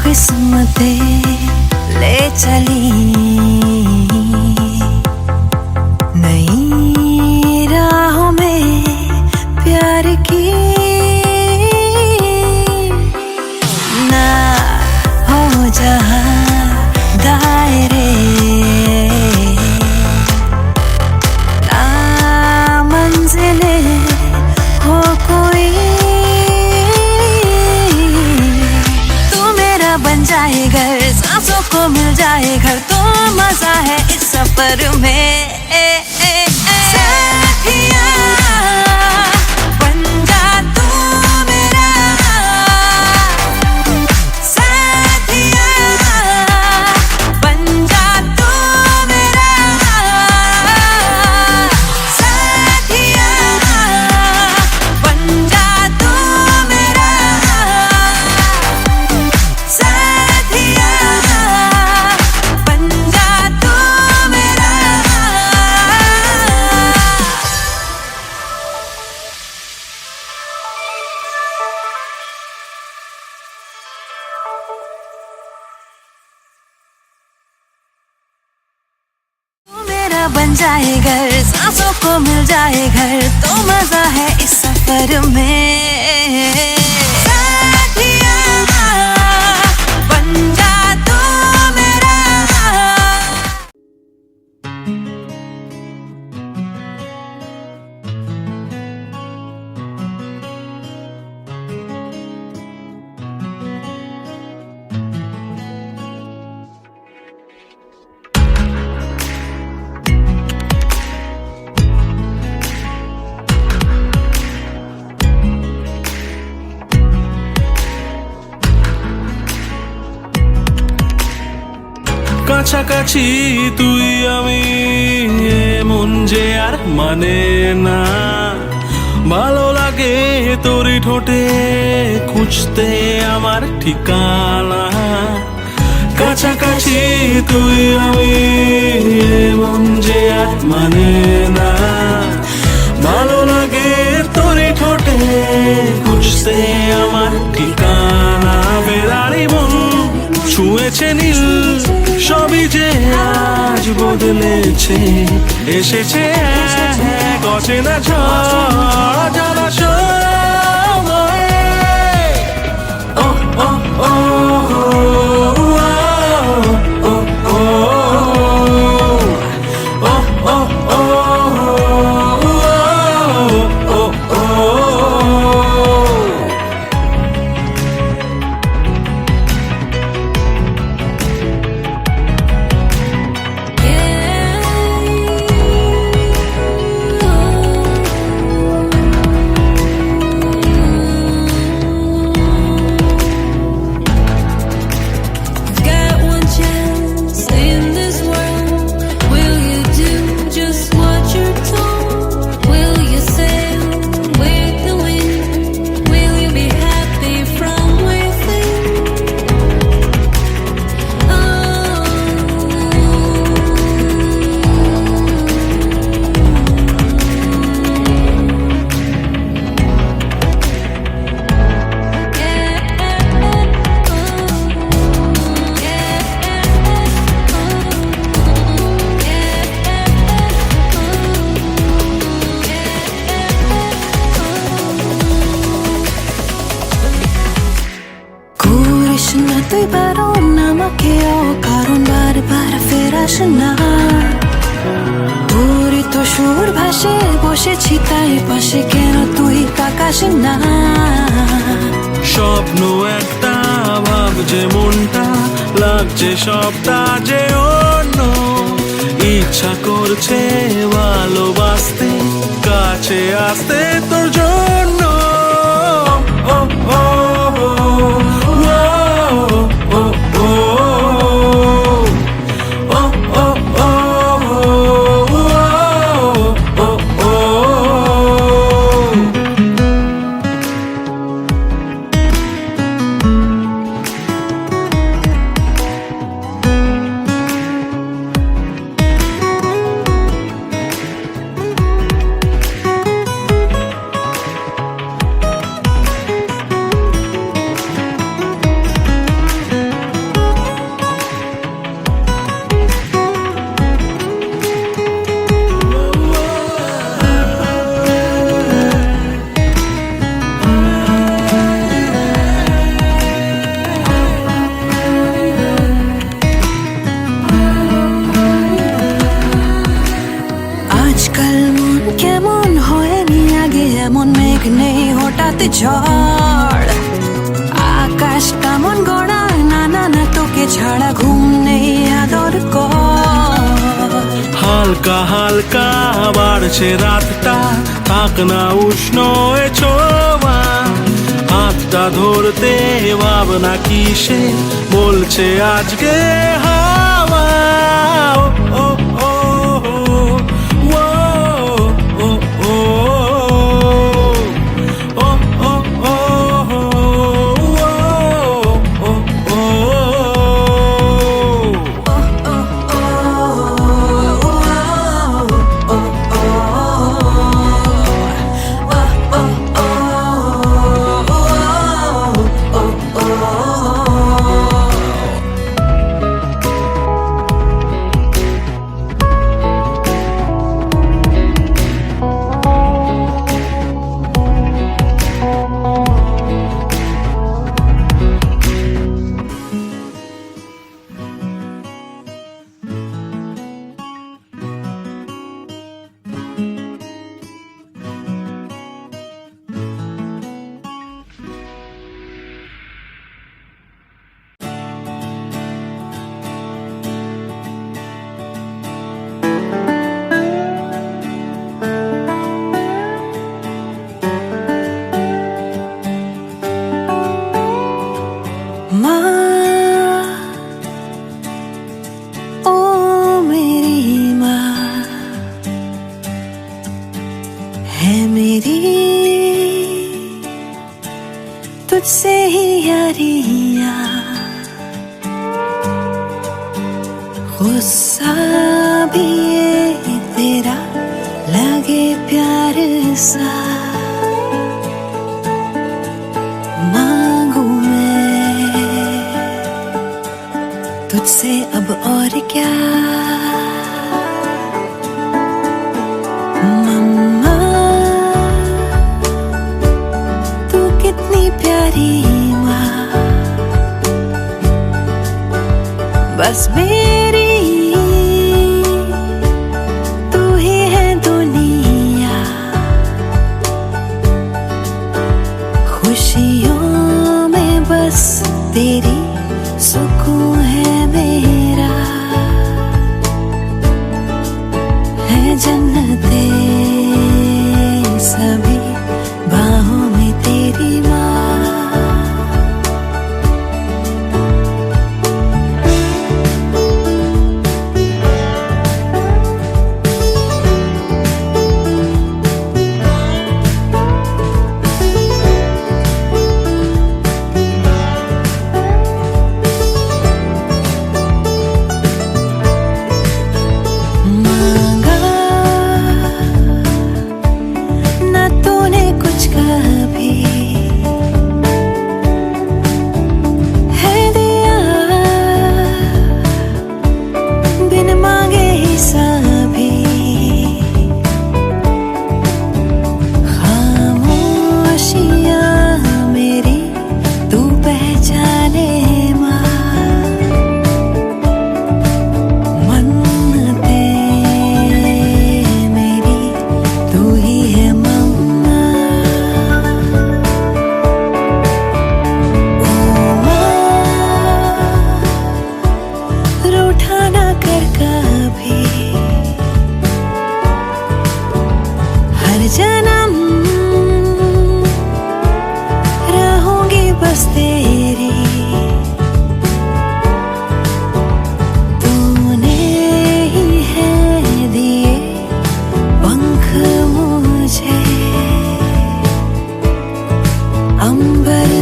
किस्मतें ले चली नई राहों में प्यार की, ना हो जहां दायरे, ना मंजिले हो कोई, बन जाए घर, सांसों को मिल जाए घर, तो मजा है इस सफर में। साथिया बन जा तू मेरा, साथिया बन जा तू मेरा, साथिया बन जा तू मेरा, साथिया बन जा तू मेरा। तू मेरा बन जाए घर, सांसों को मिल जाए घर, तो मजा है इस सफर में। साथिया बन जा तू मेरा। কাছাকাছি তুই আমি মন যে আর মানে না, ভালো লাগে তোরই ঠোঁটে খুঁজতে আমার ঠিকানা। কাছাকাছি তুই আমি মন যে আর মানে না, ভালো লাগে তোরই ঠোঁটে খুঁজতে আমার ঠিকানা। বেড়ারি মন ছুঁয়েছে নীল, সবই যে আজ বদলেছে, এসেছে এক অচেনা ঝড় জলাশয়। ও ও ও আকাশ না, তোরই তো সুর ভাসে বসেছি তাই পাশে, কেন তুই আকাশ না? স্বপ্ন একটা ভাবছে মনটা, লাগছে সবটা যে অন্য, ইচ্ছা করছে ভালোবাসতে, কাছে আসতে তোর জন্য। ও ও কেমন হয়নি আগে এমন, মেঘ নেই হঠাৎ ঝড়, আকাশ কেমন গড়া, না না না তোকে ছাড়া ঘুম নেই আদর কর। হালকা হালকা বাড়ছে রাতটা, থাক না উষ্ণ এ ছোঁয়া, হাতটা ধরতে ভাবনা কিসে বলছে আজকে হাওয়া। ও ও तुझसे ही यारियां, गुस्सा भी ये तेरा लगे प्यार सा, मांगू मैं तुझसे अब और क्या। मम्मा तू कितनी प्यारी माँ, बस मेरी तू ही है दुनिया, खुशियों में बस तेरी सुकून है मेरा, है जन्नते सभी बाहों में तेरी माँ।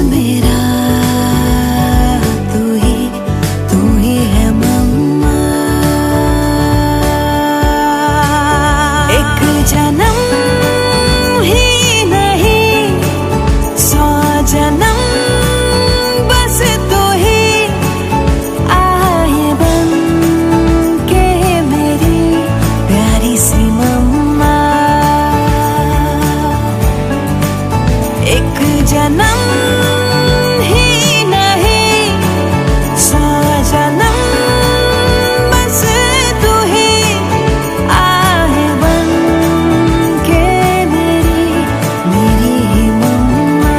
मेरा तू ही है मम्मा। एक जन्म ही नहीं 100 जन्म बस तू ही आए बन के मेरी प्यारी सी मम्मा। एक जन्म ही नहीं 100 जन्म बस तू ही आए बन के मेरी ही मम्मा।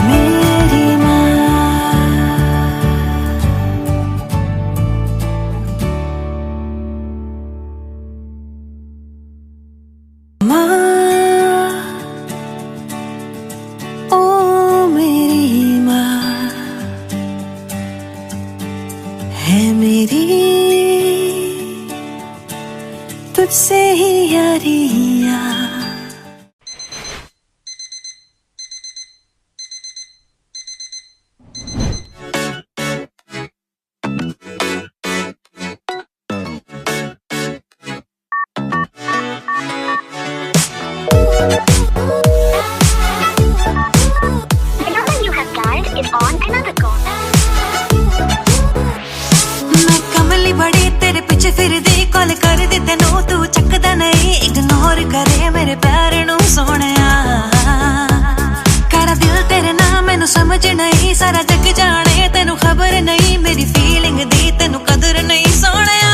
मेरी माँ। माँ, ओ मेरी माँ है मेरी, तुझसे ही यारियाँ। The number you have dialed is on another call. मैं कमली बड़ी तेरे पीछे फिरदी कॉल कर दी तेनू तू चकदा नहीं इग्नोर करे मेरे प्यार नू सोहणिया। करा दिल तेरे नाम मैनू समझ नहीं सारा जग जाने तेनू खबर नहीं मेरी फीलिंग दी तेनू कदर नहीं सोहणिया।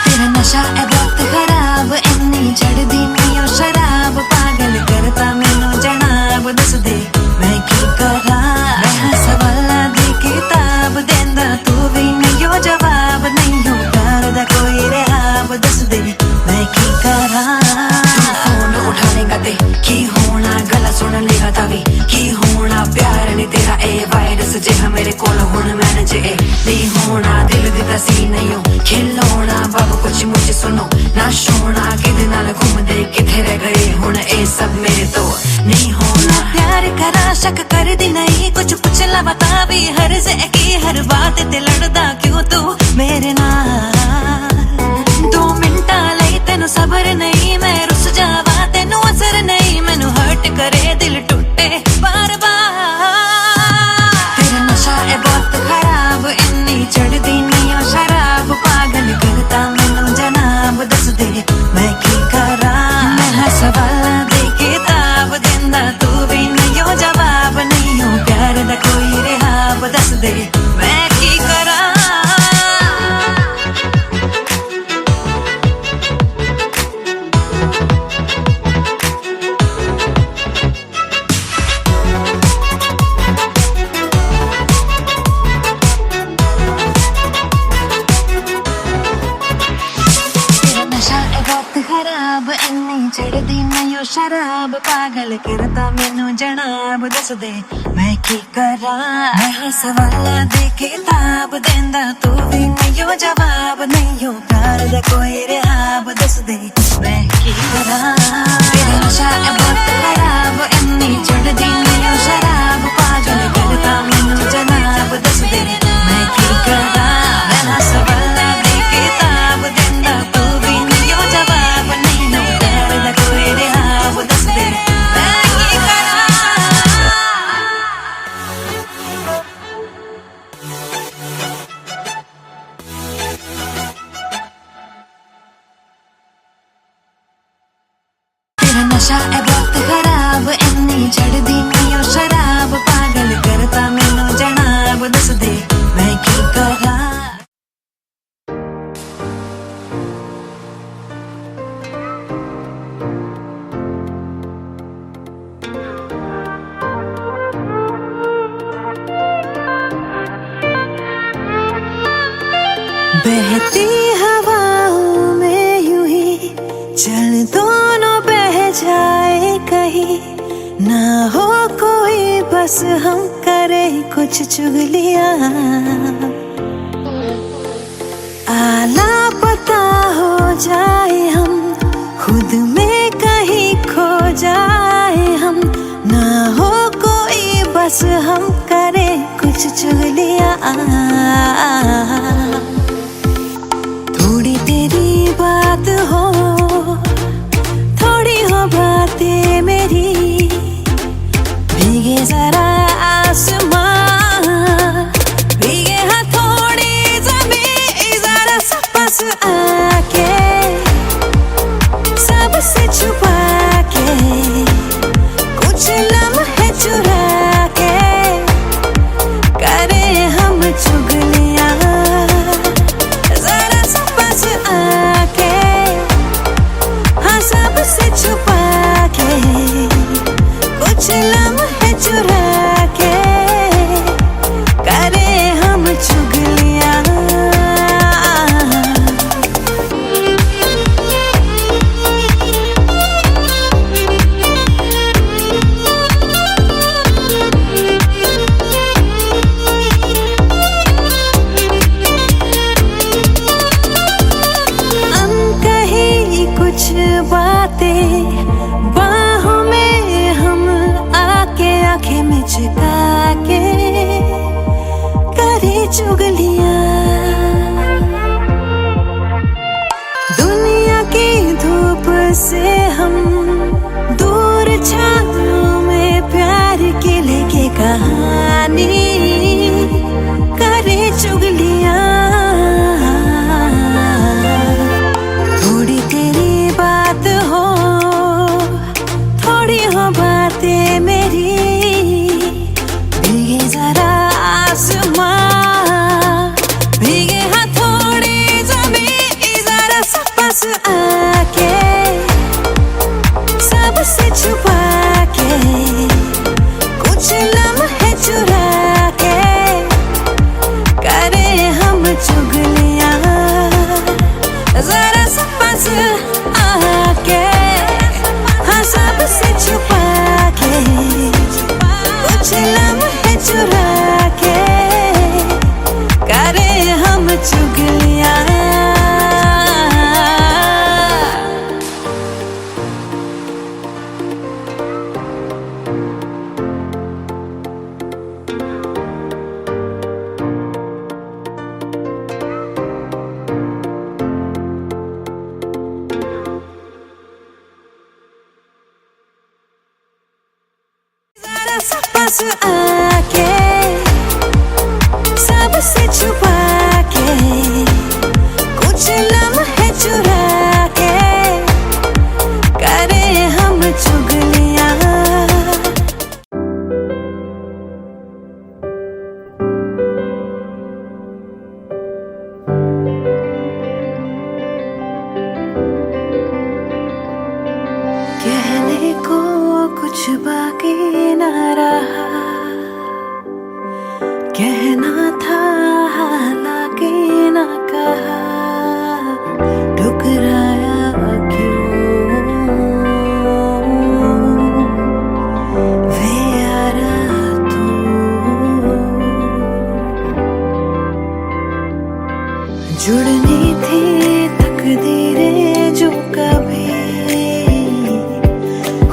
तेरा नशा है बहुत खराब इन्नी चढ़दी नहीं ओ शराब पागल करता मैनू जनाब दस दे मैं की करा। मैं सवाला दी किताब देंदा तू भी नहीं हो जवाब नहीं हो प्यार दा कोई रहाब दस दे मैं की करा। फोन उठानेगा ते की होना गला सुन लेगा तावी की होना प्यार नहीं तेरा ए वायरस जिहा मेरे कोल हुण मैन जे नहीं होना दिल दिता सी नहीं हो खिलौना बाबू कुछ मुझे सुनो ना सोना किदे नाल घूमदे किथे रह गए हुण ए सब मेरे तो नहीं होना। प्यार करा शक कर दी नहीं कुछ पूछ ला बता भी हर से की हर बात ते लड़दा क्यों तू मेरे नाल। 2 मिनटां लई तेनू सबर नहीं मैं रुस जावा तेनू असर नहीं मैनू हर्ट करे दिल टूटे बार बार। तेरा नशा है बहुत खराब इन्नी चढ़दी नहीं ओ शराब पागल करता मैनू जनाब दस दे मैं की करा। मैं सवाल दे किताब देंदा तू भी नहीं हो जवाब नहीं हो प्यार दा कोई रहाब दस दे मैं की करा। नशा है बहुत खराब इन्नी चढ़दी नहीं ओ शराब पागल करता मैनू जनाब दस दे मैं की करा। मैं सवाला दे किताब देंदा तू भी नहीं हो जवाब नहीं हो प्यार दा कोई रहाब दस दे मैं की करा। तेरा नशा है बहुत खराब इन्नी चढ़दी नहीं ओ शराब पागल करता मैनू जनाब दस दे मैं की करा। मैं सवाला दे किताब देंदा तू भी नहीं हो जवाब नहीं हो प्यार दा कोई रहाब दस दे मैं की करा। तेरा नशा है बहुत खराब इन्नी चढ़दी नहीं ओ शराब पागल करता मैनू जनाब दस दे मैं की करा। बहती हवाओं में यूं ही चल दोनों बह जाए कहीं ना हो कोई बस हम करे कुछ चुगलियां आला पता जाए हम, खुद में कहीं खो जाए हम, ना हो कोई बस हम करें कुछ चुगलियां। थोड़ी तेरी बात हो, थोड़ी हो बातें मेरी, भीगे जरा आसमां, भीगे हथौड़ी ज़मीं, जरा सा पास आके, सबसे छुपा के, कुछ लम्हे चुरा के, करें हम चुगलियां। जरा सा पास आके, हाँ सबसे छुपा के, कुछ लम्हे चुरा के, करें हम चुगलियां। अनकही कुछ बातें बाहों में हम आके, आंखें में झुका के, करे चुगलियां। दुनिया की धूप से हम दूर, छाँव में प्यार की लेके कहानी, करे चुगलियां। थोड़ी तेरी बात हो, थोड़ी हो बातें मेरी, भीगे जरा आसमां, भीगे हथौड़ी ज़मीं, जरा सा पास आके, सबसे छुपा के, कुछ लम्हे चुरा के, करें हम चुगलियां। जरा सा पास आके, हाँ सबसे छुपा के, कुछ लम्हे चुरा के, करें हम चुगलियां। जरा सा पास आके, सबसे छुपा के, कुछ लम्हे चुरा के, करें हम चुगलियां। कहने को कुछ बाकी ना रहा, कहना था हालांकि ना कहा, ठुकराया क्यों वे यारा तू। जुड़नी थी तकदीरें जो कभी,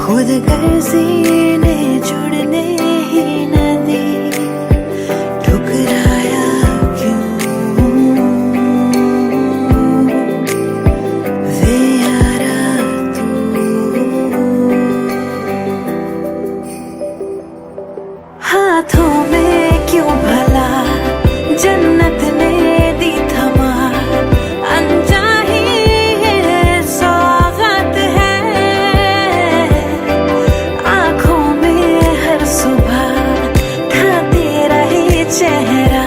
खुद गर्जी ने जुड़ने ही न दी, ठुकराया क्यों वे यारा तू। हाथों में क्यों भला जन्नत ने दी थमा, अनचाही ये सौगात है, आँखों में हर सुबह ढाते रहे चेहरा,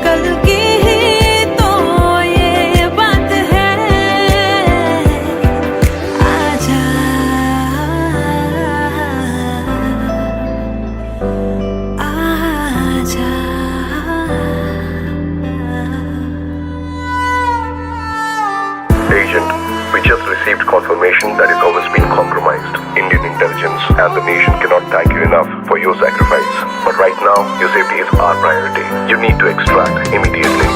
कल की ही तो ये बात है। आजा आजा। Agent, we just received confirmation that his home has been compromised. Indian intelligence and the nation cannot thank you enough for your sacrifice. But right now, your safety is our priority. You need to extract immediately.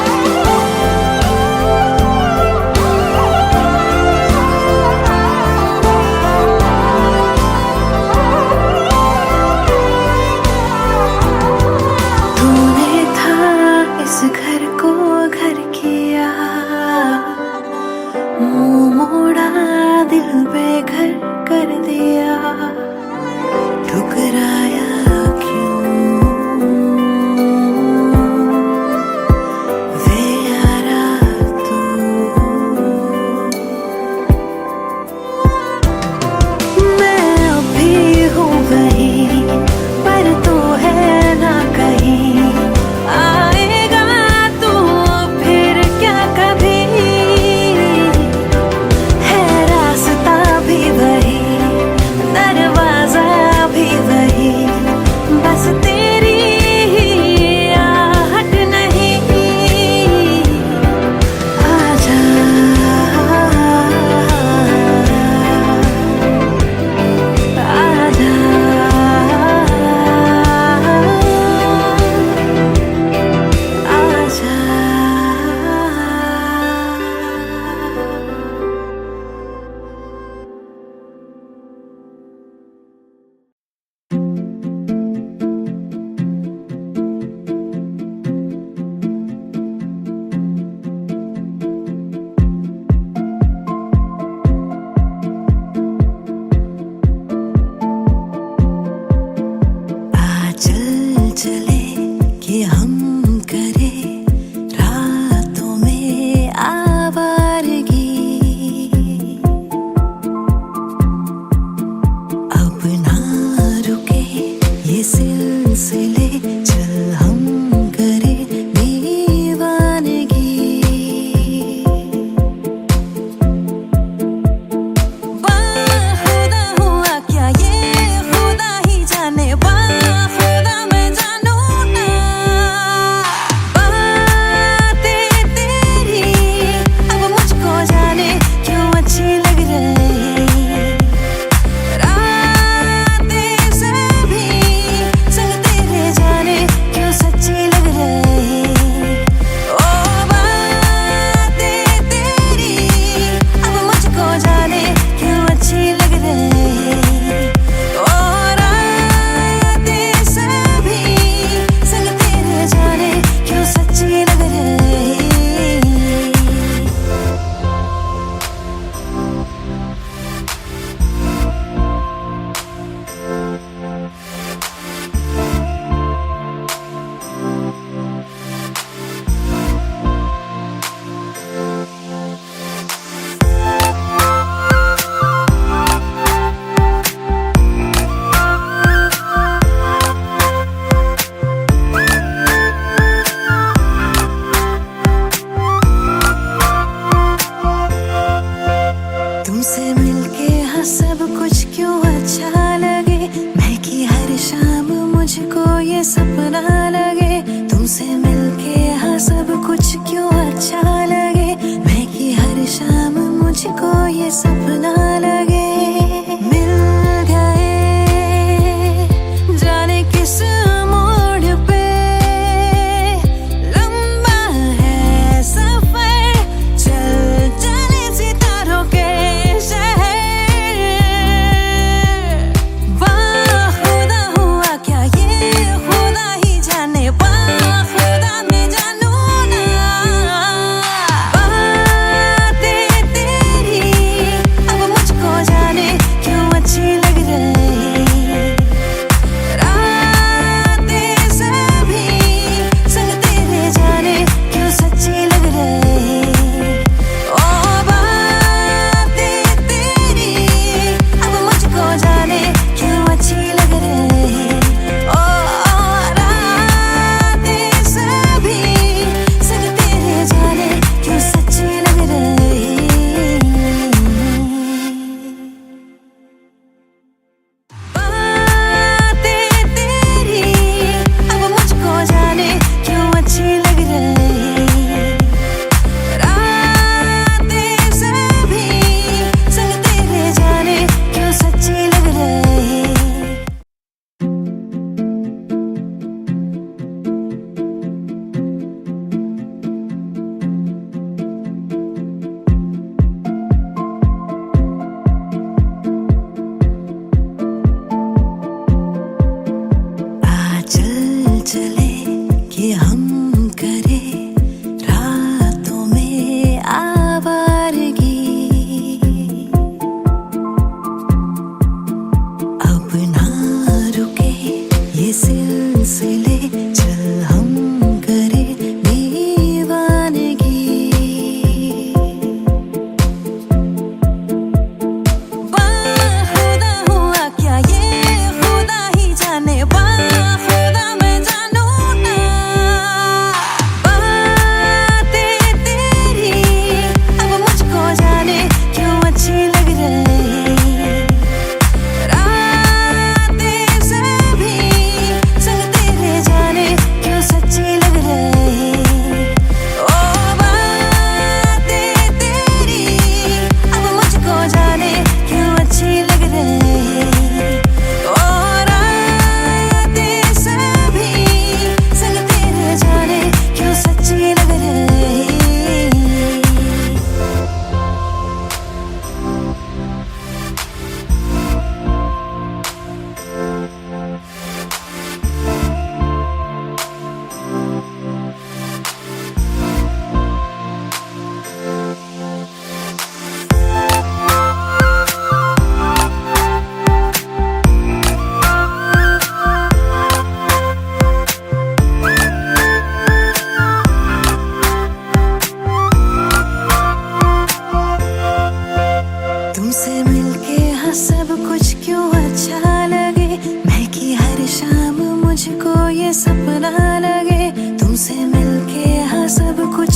दिल बेघर कर दिया, ठुकराया क्यों वे यारा तू। मैं अभी हूँ वहीं पर तू है ना कहीं, आएगा तू फिर क्या कभी, है रास्ता भी वही दरवाजा भी वही, बस तेरी ही आहट नहीं। आजा आजा चल चले कि हम करें रातों में आवारगी, अब ना रुके ये सिलसिले, चल हम करें दीवानगी। बाखुदा हुआ क्या ये खुदा ही जाने, बाखुदा मैं जानू ना। बातें तेरी अब मुझको जाने क्यों अच्छी लग रही, रातें सभी संग तेरे जाने क्यों सच्ची लग रही। ओ बातें तेरी अब मुझको जाने क्यों अच्छी लग रही, ओ रातें सभी संग तेरे जाने क्यों सच्ची लग रही। तुमसे मिलके हाँ सब कुछ क्यों अच्छा लगे, मैं की हर शाम मुझको ये सपना लगे। तुमसे मिलके हाँ सब कुछ क्यों अच्छा लगे, मैं की हर शाम मुझको ये सपना लगे। मिल गए जाने किस मोड़ पे, लंबा है सफर चल चले सितारों के शहर। बाखुदा हुआ क्या ये खुदा ही जाने, बाखुदा मैं जानू ना। बातें तेरी अब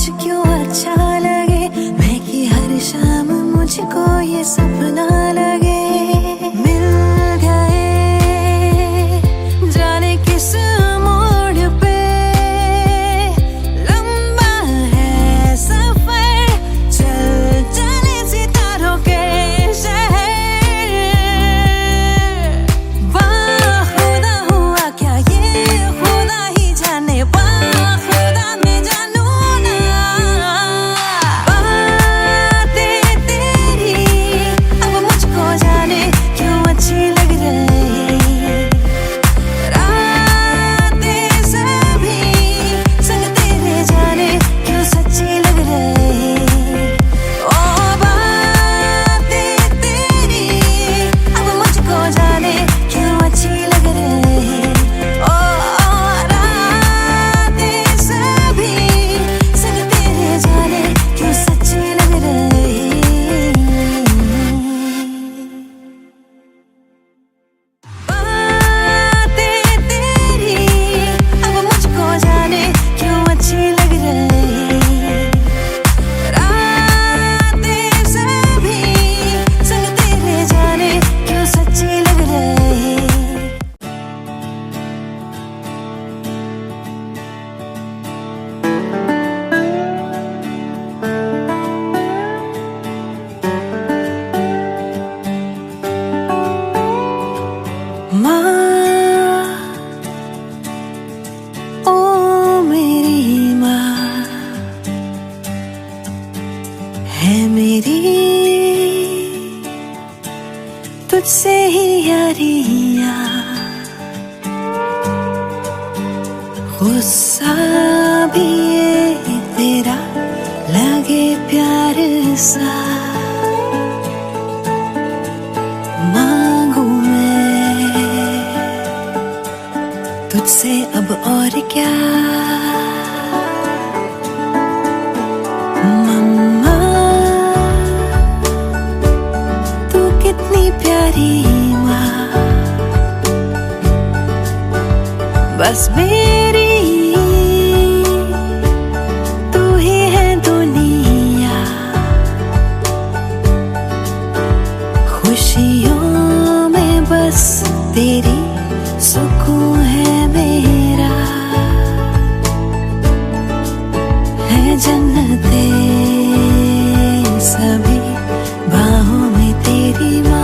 क्यों अच्छा लगे, मैं कि हर शाम मुझको ये सपना लगे। मिल गए जाने किस मोड़ पे, लंबा है सफर, चल चले सितारों के शहर। बाखुदा हुआ क्या ये खुदा ही जाने, बाखुदा मैं जानू ना। बातें तेरी अब मुझको जाने क्यों अच्छी लग रही, रातें सभी संग तेरे जाने क्यों सच्ची लग रही। ओ बातें तेरी अब मुझको जाने क्यों अच्छी लग रही। ओ रातें सभी संग तेरे जाने क्यों सच्ची लग रही। बातें तेरी अब मुझको जाने क्यों अच्छी लग रही, रातें सभी संग तेरे जाने क्यों सच्ची लग रही। माँ, ओ मेरी माँ है मेरी, तुझसे ही यारियाँ। गुस्सा भी ये तेरा लगे प्यार सा, मांगू मैं तुझसे अब और क्या। मम्मा तू कितनी प्यारी माँ, बस मेरी तू ही है दुनिया। खुशियों में बस तेरी सुकून है मेरा, है जन्नते सभी बाहों में तेरी माँ।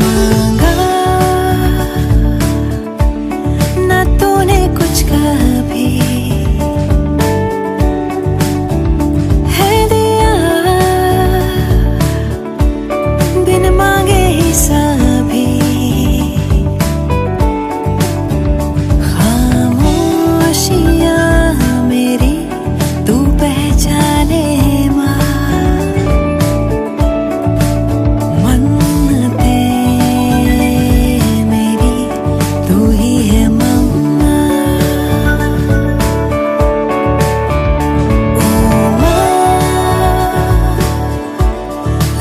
मांगा ना तूने कुछ कभी, है दिया बिन मांगे ही सभी। खामोशियाँ मेरी तू पहचाने माँ, मन्नतें मेरी तू ही है मम्मा। ओ माँ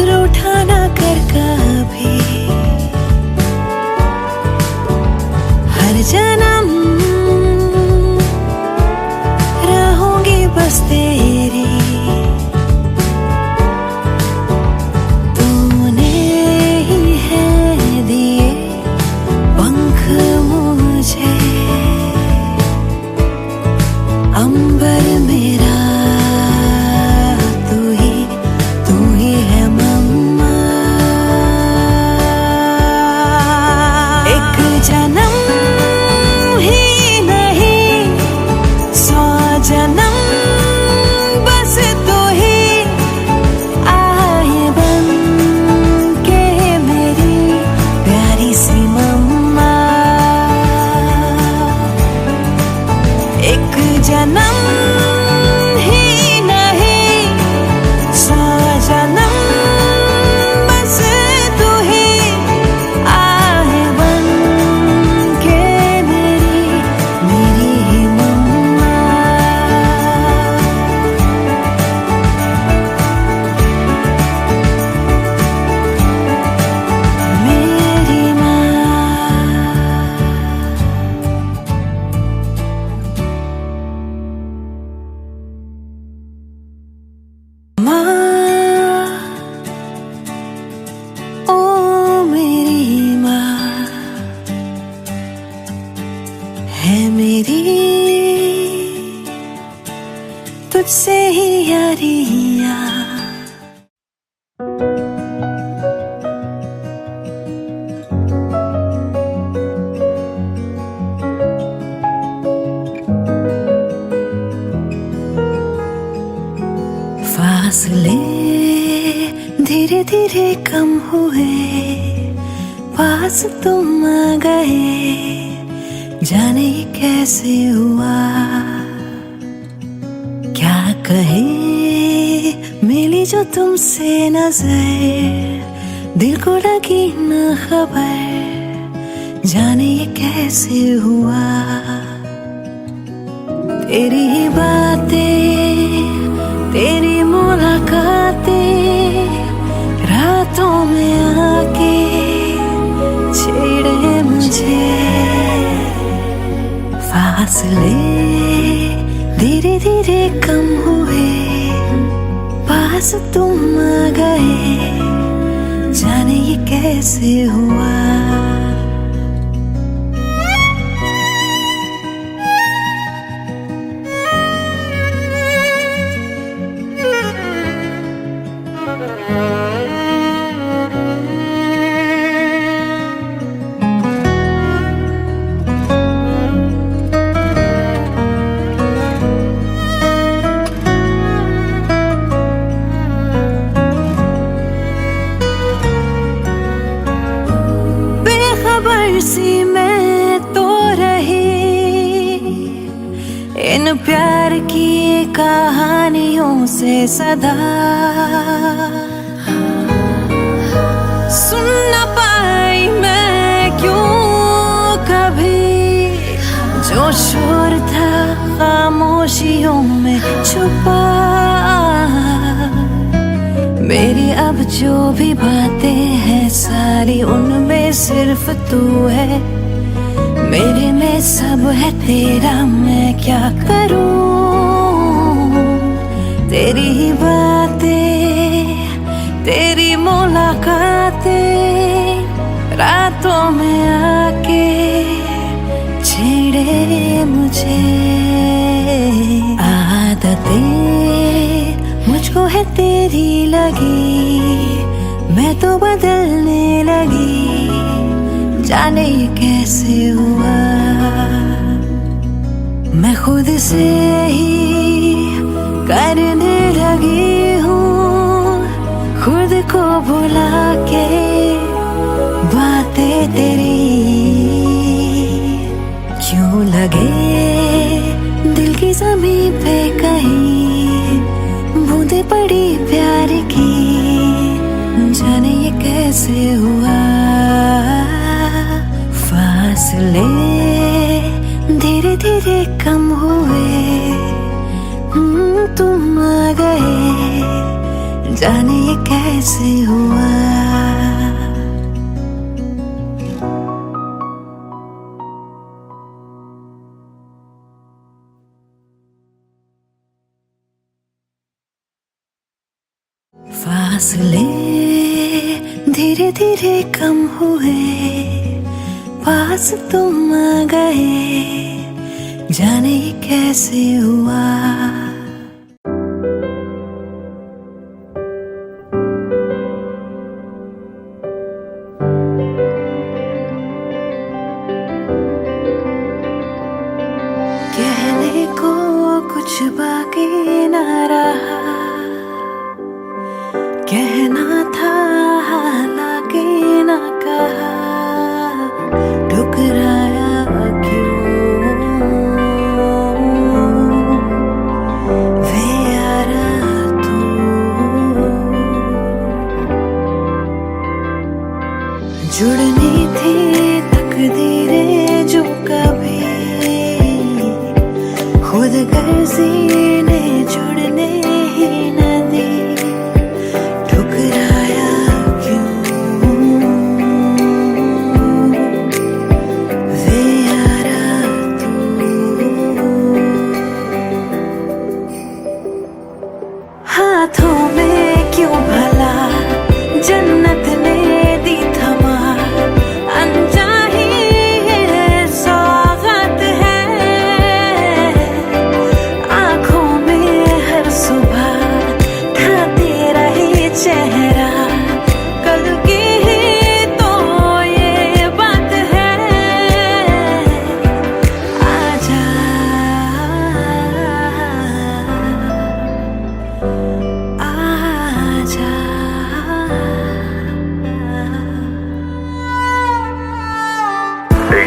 रूठा ना कर कभी, हर जन्म रहूंगी बस तेरी। तूने ही है दिए पंख मुझे, अंबर मेरा तू ही है मम्मा। एक जन्म ही नहीं 100 जन्म बस तू ही आए बन के मेरी प्यारी सी मम्मा। से ही यारियां। फासले धीरे धीरे कम हुए, पास तुम आ गए, जाने ये कैसे हुआ। क्या कहे मिली जो तुमसे नजर, दिल को लगी न खबर, जाने ये कैसे हुआ। तेरी ही बातें, तेरी मुलाकातें, रातों में आके छेड़े मुझे। फासले धीरे धीरे कम हुए, पास तुम आ गए, जाने ये कैसे हुआ। सी मैं तो रही इन प्यार की कहानियों से सदा, सुन न पाई मैं क्यों कभी जो शोर था खामोशियों में छुपा। मेरी अब जो भी बातें हैं सारी उनमें सिर्फ तू है, मेरे में सब है तेरा, मैं क्या करूं। तेरी ही बातें, तेरी मुलाकातें, रातों में आके छेड़े मुझे। आदतें मुझको है तेरी लगी, मैं तो बदलने लगी, जाने ये कैसे हुआ। मैं खुद से ही करने लगी हूँ, खुद को भुला के बातें तेरी। क्यों लगे दिल की ज़मीं पे कहीं बूंदे पड़ी प्यार की, जाने ये कैसे हुआ। फासले धीरे धीरे कम हुए, तुम आ गए, जाने ये कैसे हुआ। फासले धीरे धीरे कम हुए, पास तुम आ गए, जाने ये कैसे हुआ। कहने को कुछ बाकी न रहा, कहना था हालांकि न कहा, ठुकराया क्यों वे यारा तू। जुड़नी थी तकदीरें जो कभी खुद गर्जी ने जुड़ने ही न दी, ठुकराया क्यों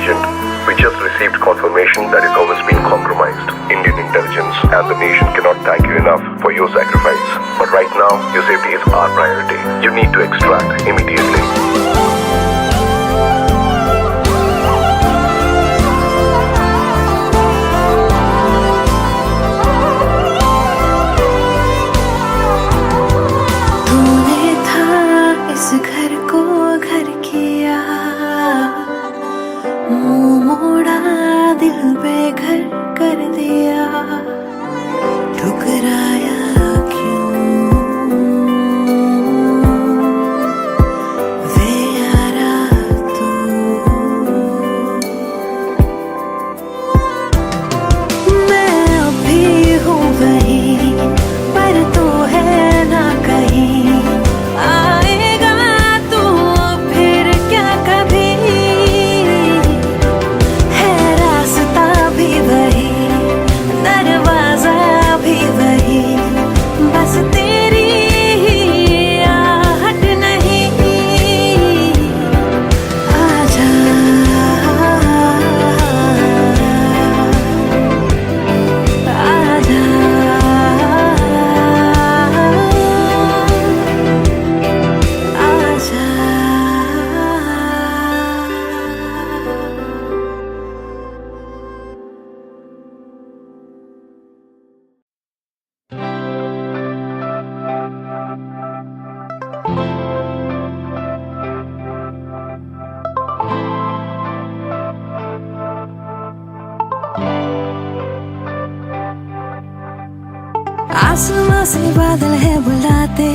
agent. We just received confirmation that his home has been compromised. Indian intelligence and the nation cannot thank you enough for your sacrifice. But right now, your safety is our priority. You need to extract immediately. तूने था इस घर को घर किया, मुंह मोड़ा दिल बेघर कर दिया, ठुकराया क्यों वे यारा तू। मैं अभी हूँ वही पर तू है ना कहीं, आएगा तू फिर क्या कभी, है रास्ता भी वही दरवाजा भी वही, बस तेरी ही आहट नहीं। आजा आजा आसमां से बादल है बुलाते,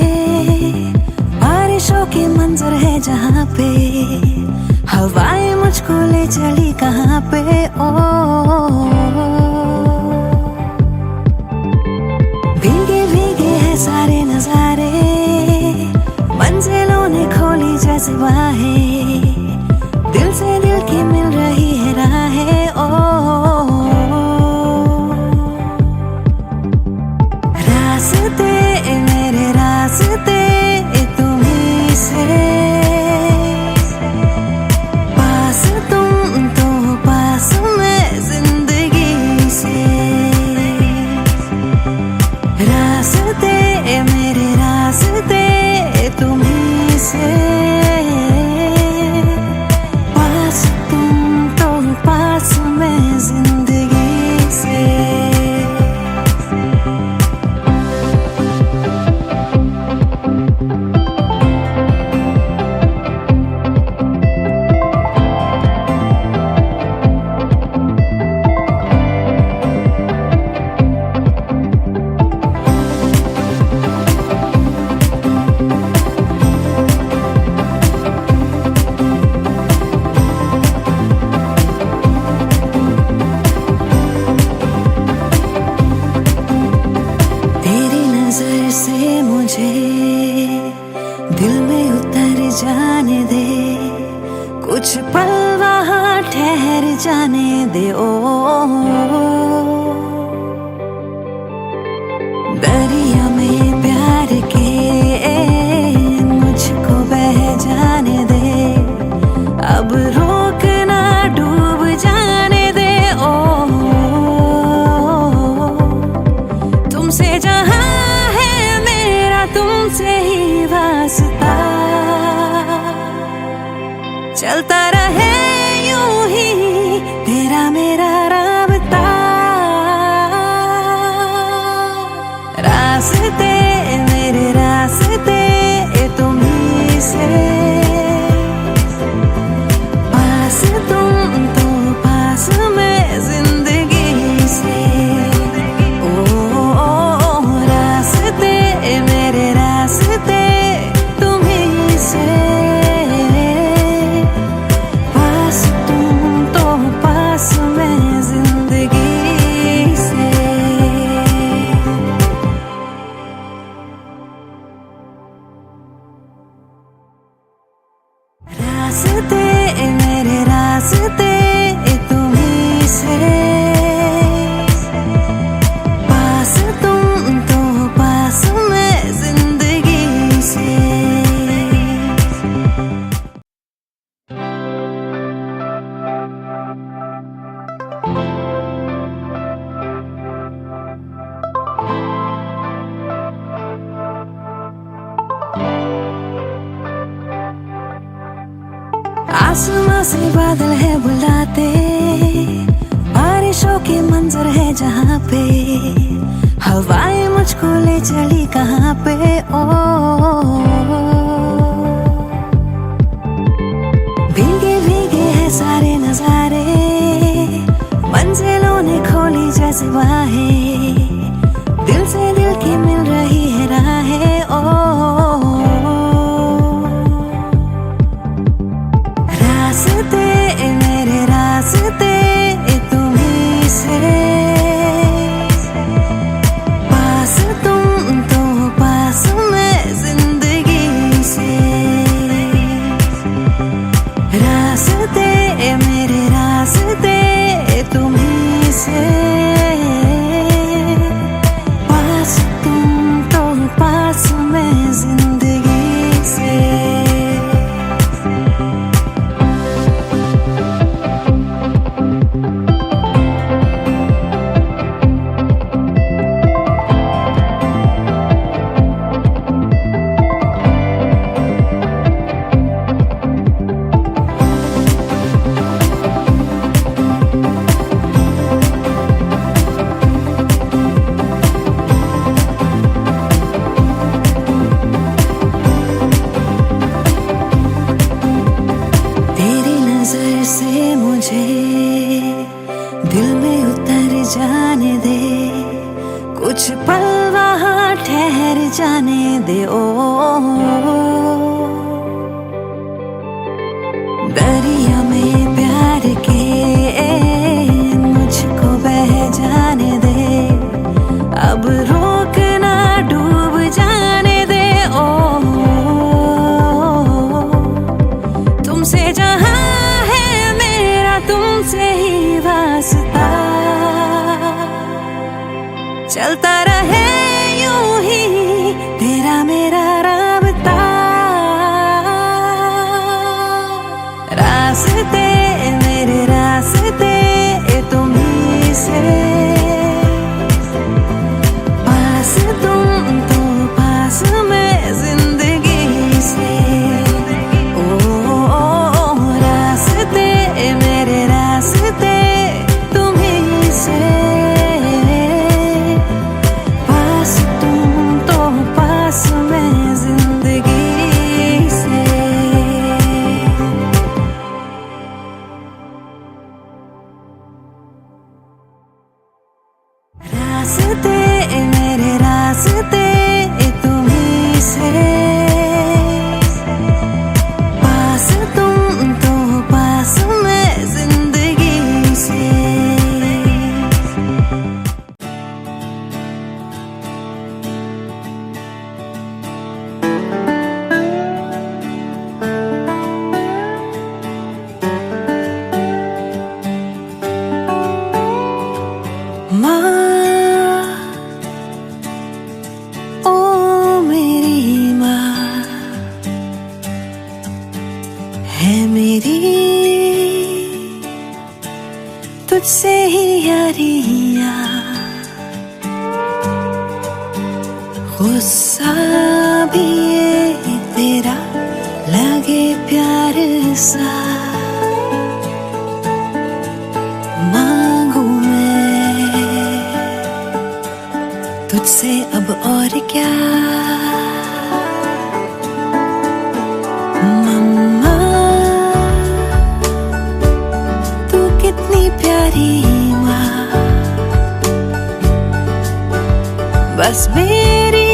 बारिशों के मंजर है जहाँ पे, हवाएं मुझको ले चली कहाँ पे। ओ भीगे भीगे है सारे नजारे, मंजिलों ने खोली जैसे बाहें, दिल से दिल की मिल रही है राहें। ओ रास्ते मेरे रास्ते तुम्हीं से, पास तुम तो पास मैं जिंदगी से, रास्ते मेरे रास्ते तुम्हीं से, पास तुम तो पास मैं जिंदगी से। तेरी नजर से मुझे दिल में उतर जाने दे, कुछ पल वहाँ ठहर जाने दे। ओ दरिया में प्यार के मुझको बह जाने दे, अब रोक ना डूब जाने दे। ओ तुमसे जहाँ है मेरा तुमसे ही वास्ता, चलता रहे यूं ही तेरा मेरा राबता। आसमां से बादल है बुलाते, बारिशों के मंजर है जहाँ पे, हवाएं मुझको ले चली कहाँ पे। ओ भीगे भीगे है सारे नजारे, मंजिलों ने खोली जैसे बाहें, दिल से दिल की मिल रही है राहें। ओ रास्ते मेरे रास्ते तुम्हीं से, पास तुम तो पास मैं जिंदगी से। रास्ते मेरे रास्ते तुम्हीं से, पास तुम तो पास मैं जिंदगी से। से मुझे दिल में उतर जाने दे, कुछ पल वहाँ ठहर जाने दे। ओ दरिया में प्यार के मुझको बह जाने दे, अब रोक ना डूब जाने दे। ओ तुमसे जहाँ तुमसे ही वास्ता, चलता रहे यूं ही तेरा मेरा राबता। रास्ते मेरे रास्ते तुम्हीं से, पास तुम तो पास मैं जिंदगी से। रास्ते तुम्हीं से, पास तुम तो पास मैं जिंदगी से। रास्ते मेरे रास्ते तुम्हीं से, पास तुम तो पास मैं जिंदगी से। माँ ओ मेरी माँ है मेरी, तुझसे ही यारियाँ, गुस्सा भी ये तेरा लगे प्यार सा। मांगू मैं तुझसे अब और क्या, मम्मा तू कितनी प्यारी माँ, बस मेरी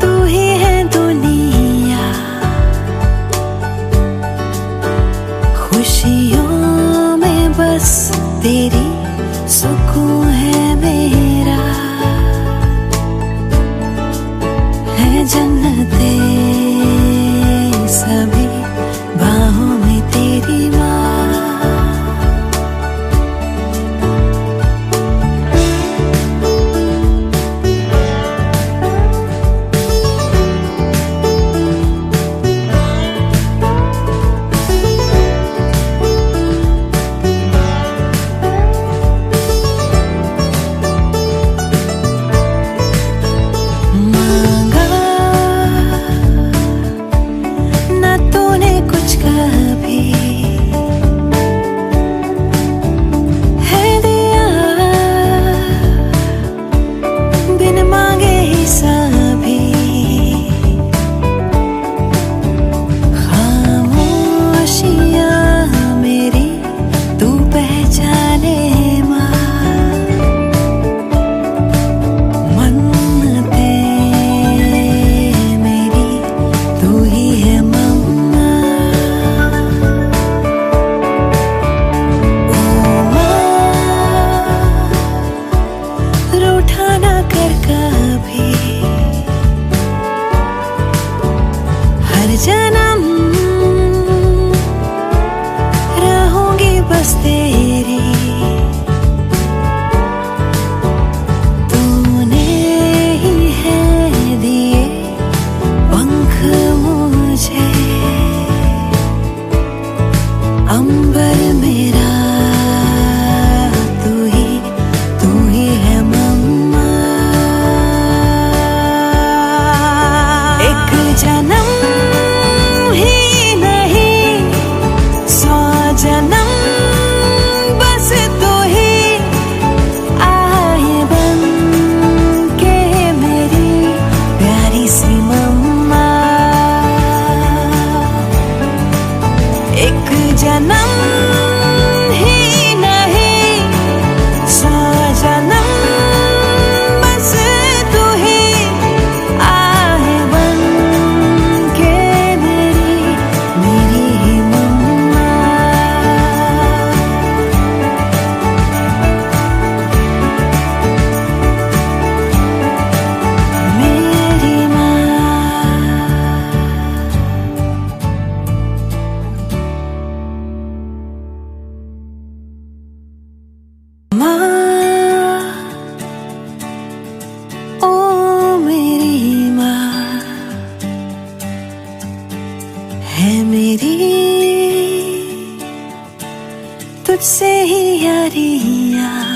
तू ही है दुनिया। खुशियों में बस तेरी सुकून है मेरा, है जन्नते सभी बाहों में तेरी माँ। बस तेरी, तूने ही है दिए पंख मुझे, अंबर मेरा तू ही है मम्मा। एक जन्म ही नहीं 100 जन्म बस तू ही आए बन के मेरी प्यारी सी मम्मा। एक जन्म ही नहीं 100 जन्म बस तू ही आए बन के मेरी ही मम्मा। मेरी माँ। माँ, ओ मेरी माँ है मेरी, तुझसे ही यारियाँ